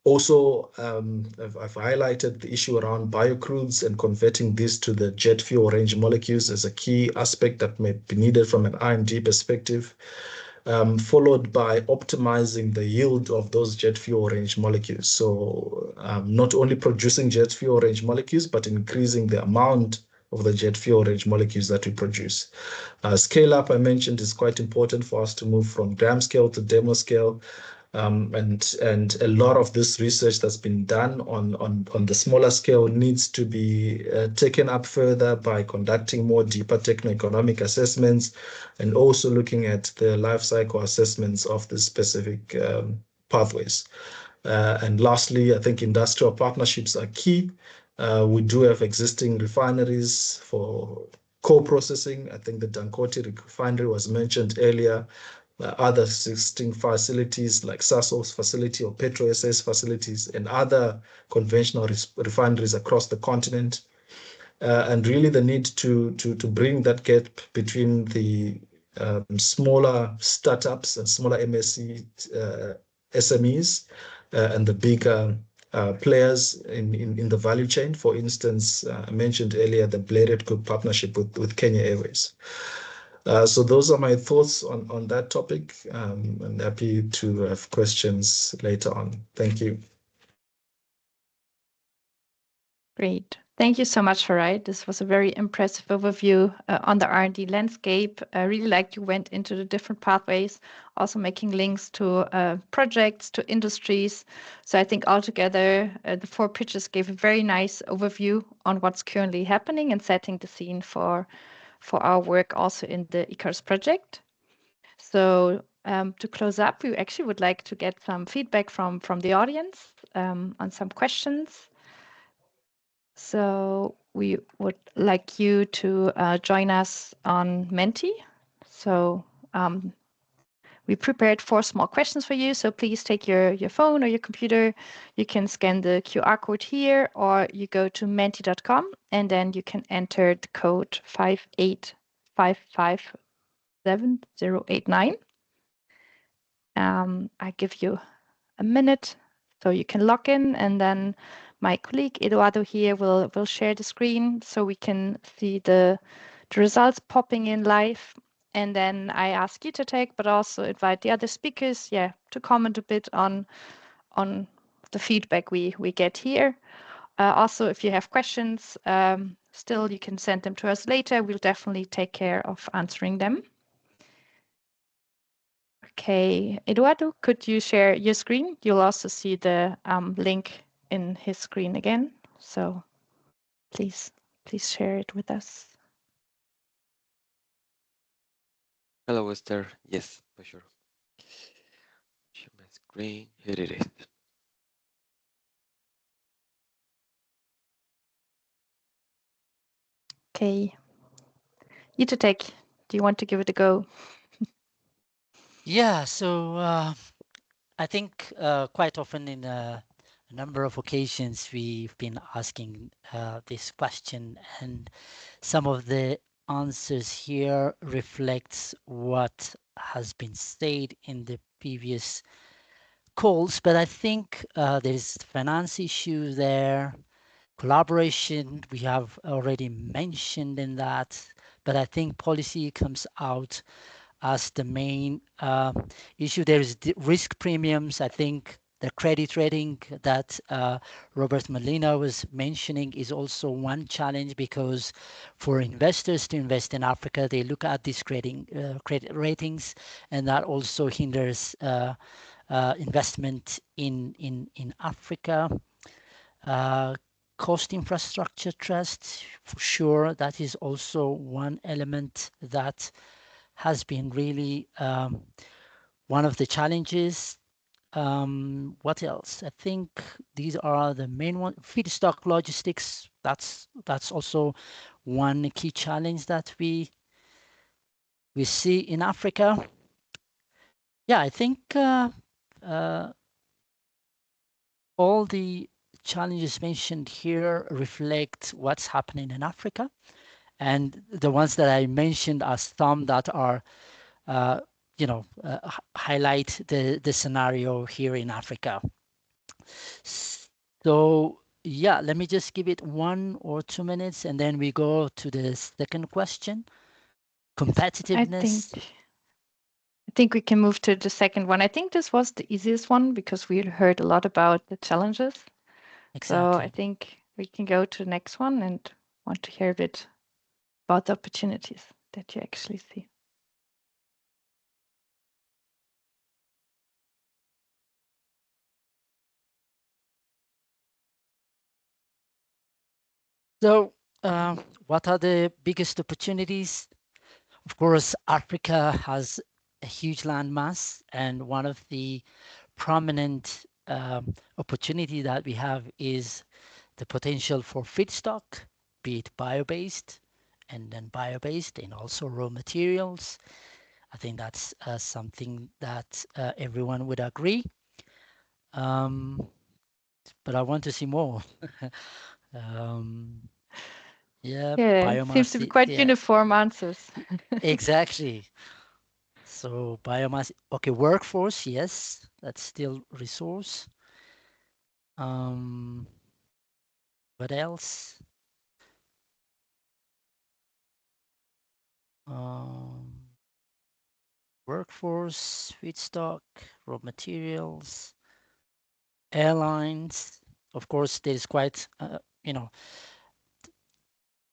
Also, I've highlighted the issue around biocrudes and converting these to the jet fuel range molecules as a key aspect that may be needed from an R&D perspective, followed by optimizing the yield of those jet fuel range molecules. So not only producing jet fuel range molecules, but increasing the amount of the jet fuel range molecules that we produce. Scale up, I mentioned, is quite important for us to move from gram scale to demo scale. And a lot of this research that's been done on the smaller scale needs to be taken up further by conducting more deeper techno-economic assessments, and also looking at the life cycle assessments of the specific pathways. And lastly, I think industrial partnerships are key. We do have existing refineries for co-processing. I think the Dangote refinery was mentioned earlier. Other existing facilities like SASO's facility or PetroSA's facilities and other conventional refineries across the continent. And really the need to bring that gap between the smaller startups and smaller SMEs and the bigger players in the value chain. For instance, I mentioned earlier the Blended Group partnership with Kenya Airways. So those are my thoughts on that topic. I'm happy to have questions later on. Thank you. Great. Thank you so much, Farai. This was a very impressive overview on the R&D landscape. I really liked you went into the different pathways, also making links to projects, to industries. So I think altogether, the 4 pitches gave a very nice overview on what's currently happening and setting the scene for our work also in the ICARUS project. So to close up, we actually would like to get some feedback from the audience on some questions. So we would like you to join us on Menti. So we prepared 4 small questions for you. So please take your phone or your computer. You can scan the QR code here, or you go to menti.com and then you can enter the code 58557089. I give you a minute so you can log in, and then my colleague Eduardo here will share the screen so we can see the results popping in live. And then I ask you to take, but also invite the other speakers, to comment a bit on the feedback we get here. Also, if you have questions, still you can send them to us later. We'll definitely take care of answering them. Okay, Eduardo, could you share your screen? You'll also see the link in his screen again. So please share it with us. Hello, Esther. Yes, for sure. Share my screen. Here it is. Okay. You to take. Do you want to give it a go? Yeah, so I think quite often in a number of occasions we've been asking this question, and some of the answers here reflects what has been said in the previous calls, but I think there's finance issue there, collaboration we have already mentioned in that, but I think policy comes out as the main issue. There is risk premiums. I think the credit rating that Robert Molina was mentioning is also one challenge, because for investors to invest in Africa, they look at these credit ratings, and that also hinders investment in Africa. Cost infrastructure trust, for sure, that is also one element that has been really one of the challenges. What else? I think these are the main one. Feedstock logistics, that's also one key challenge that we see in Africa. Yeah, I think all the challenges mentioned here reflect what's happening in Africa, and the ones that I mentioned are some that are highlight the scenario here in Africa. So yeah, let me just give it 1 or 2 minutes, and then we go to the second question. Competitiveness. I think we can move to the second one. I think this was the easiest one because we heard a lot about the challenges. Exactly. So I think we can go to the next one and want to hear a bit about the opportunities that you actually see. So what are the biggest opportunities? Of course, Africa has a huge land mass, and one of the prominent opportunity that we have is the potential for feedstock, be it bio-based and then bio-based, and also raw materials. I think that's something that everyone would agree. But I want to see more. Yeah, biomass seems to be quite uniform answers. Exactly. So biomass, okay, workforce, yes, that's still resource. What else? Workforce, feedstock, raw materials, airlines. Of course, there is quite,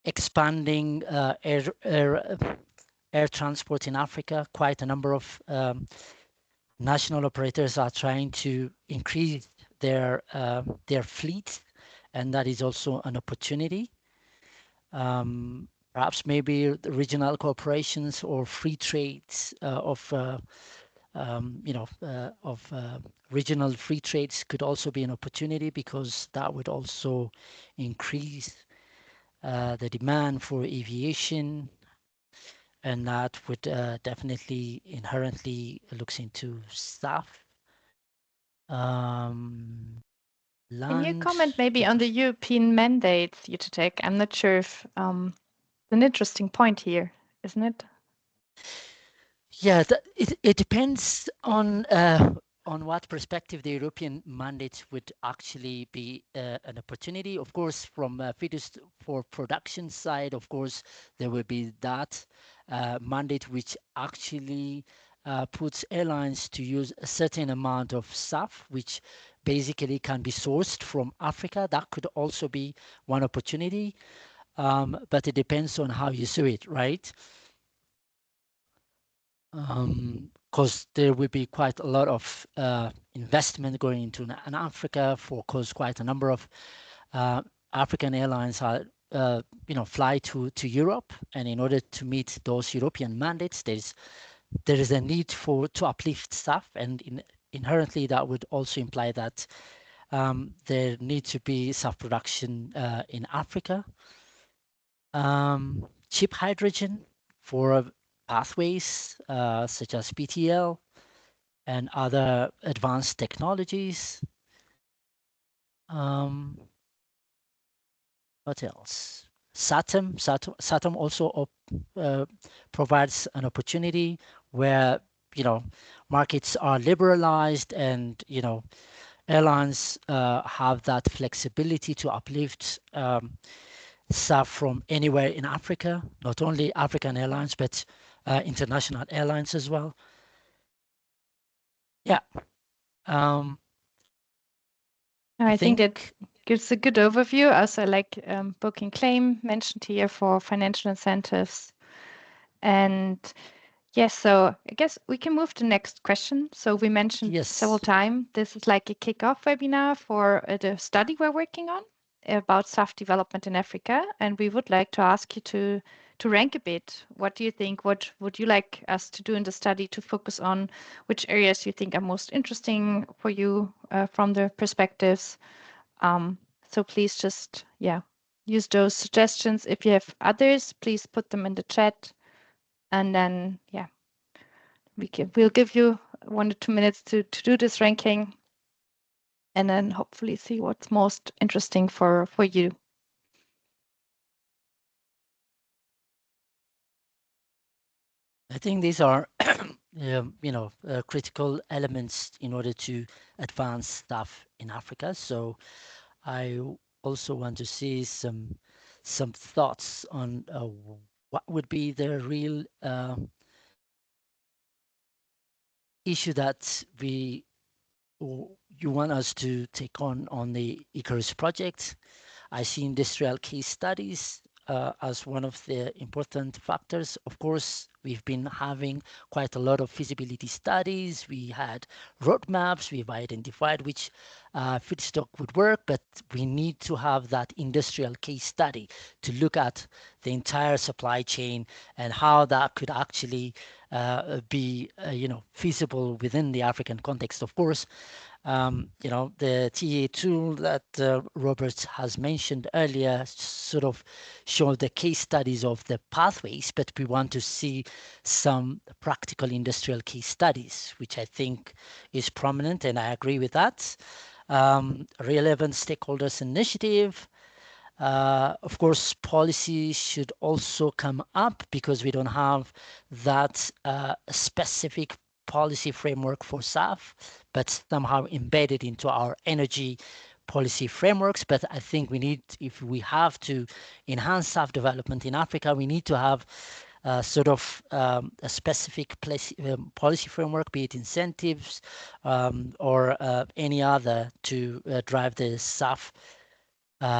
expanding air transport in Africa. Quite a number of national operators are trying to increase their fleet, and that is also an opportunity. Perhaps maybe the regional corporations or free trades of regional free trades could also be an opportunity, because that would also increase the demand for aviation, and that would definitely inherently looks into SAF. Can you comment maybe on the European mandates, UTTEC? I'm not sure if it's an interesting point here, isn't it? Yeah, it depends on what perspective the European mandate would actually be an opportunity. Of course, from fetus for production side, of course, there will be that mandate which actually puts airlines to use a certain amount of SAF, which basically can be sourced from Africa. That could also be one opportunity, but it depends on how you see it, right? Because there will be quite a lot of investment going into an Africa for, because quite a number of African airlines are fly to Europe, and in order to meet those European mandates, there is a need to uplift SAF, and inherently that would also imply that there needs to be SAF production in Africa. Cheap hydrogen for pathways such as PTL and other advanced technologies. What else? SATM also provides an opportunity where markets are liberalized, and airlines have that flexibility to uplift SAF from anywhere in Africa, not only African airlines, but international airlines as well. Yeah. I think that gives a good overview. Also, like booking claim mentioned here for financial incentives. And yes, so I guess we can move to the next question. So we mentioned several times, this is like a kickoff webinar for the study we're working on about SAF development in Africa. And we would like to ask you to rank a bit. What do you think? What would you like us to do in the study to focus on? Which areas you think are most interesting for you from the perspectives? So please just, use those suggestions. If you have others, please put them in the chat. And then, we'll give you 1 to 2 minutes to do this ranking, and then hopefully see what's most interesting for you. I think these are, critical elements in order to advance stuff in Africa. So I also want to see some thoughts on what would be the real issue that you want us to take on the ICARUS project. I see industrial case studies as one of the important factors. Of course, we've been having quite a lot of feasibility studies. We had roadmaps. We've identified which feedstock would work, but we need to have that industrial case study to look at the entire supply chain and how that could actually be, feasible within the African context. Of course, the TA tool that Robert has mentioned earlier sort of showed the case studies of the pathways, but we want to see some practical industrial case studies, which I think is prominent, and I agree with that. Relevant stakeholders initiative. Of course, policy should also come up because we don't have that specific policy framework for SAF, but somehow embedded into our energy policy frameworks. But I think we need, if we have to enhance SAF development in Africa, we need to have sort of a specific policy framework, be it incentives or any other to drive the SAF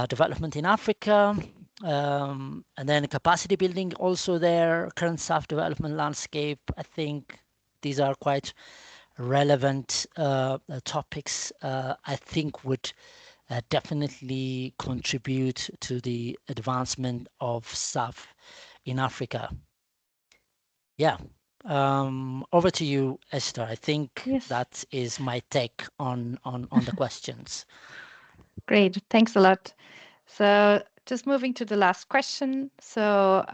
development in Africa. And then capacity building also there, current SAF development landscape. I think these are quite relevant topics I think would definitely contribute to the advancement of SAF in Africa. Yeah. Over to you, Esther. I think that is my take on the questions. Great. Thanks a lot. So just moving to the last question. So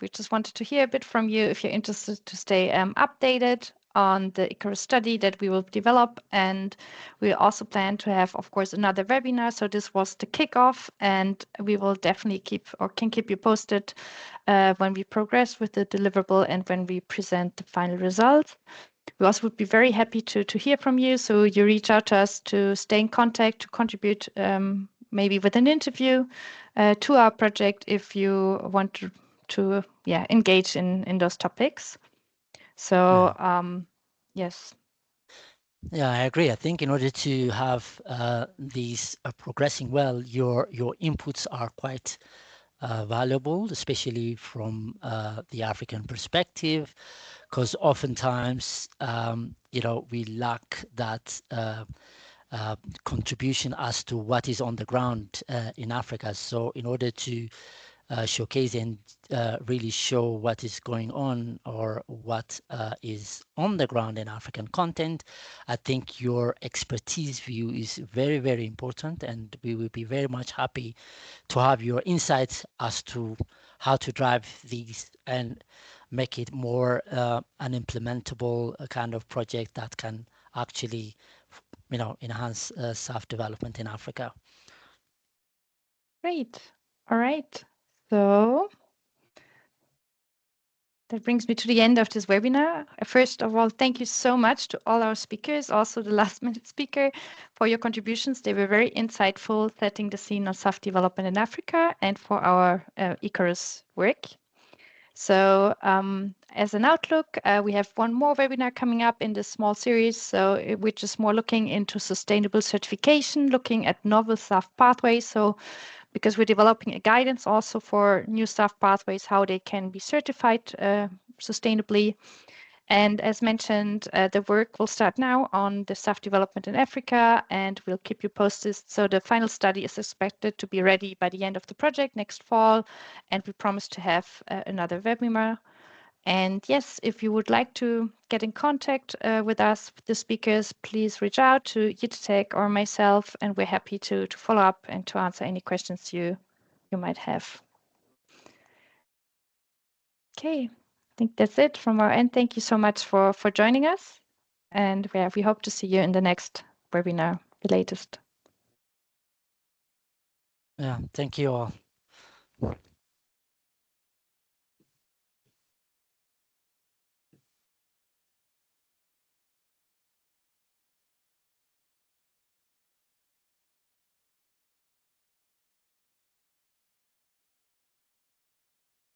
we just wanted to hear a bit from you if you're interested to stay updated on the ICARUS study that we will develop. And we also plan to have, of course, another webinar. So this was the kickoff, and we will definitely can keep you posted when we progress with the deliverable and when we present the final results. We also would be very happy to hear from you. So you reach out to us to stay in contact, to contribute maybe with an interview to our project if you want to engage in those topics. So yes. Yeah, I agree. I think in order to have these progressing well, your inputs are quite valuable, especially from the African perspective, because oftentimes, we lack that contribution as to what is on the ground in Africa. So in order to showcase and really show what is going on or what is on the ground in African content, I think your expertise view is very, very important, and we will be very much happy to have your insights as to how to drive these and make it more an implementable kind of project that can actually, enhance SAF development in Africa. Great. All right. So that brings me to the end of this webinar. First of all, thank you so much to all our speakers, also the last minute speaker, for your contributions. They were very insightful, setting the scene on SAF development in Africa and for our ICARUS work. So as an outlook, we have one more webinar coming up in this small series, which is more looking into sustainable certification, looking at novel SAF pathways. So because we're developing a guidance also for new SAF pathways, how they can be certified sustainably. And as mentioned, the work will start now on the SAF development in Africa, and we'll keep you posted. So the final study is expected to be ready by the end of the project next fall, and we promise to have another webinar. And yes, if you would like to get in contact with us, with the speakers, please reach out to Yitek or myself, and we're happy to follow up and to answer any questions you might have. Okay, I think that's it from our end. Thank you so much for joining us, and we hope to see you in the next webinar, the latest. Yeah, thank you all.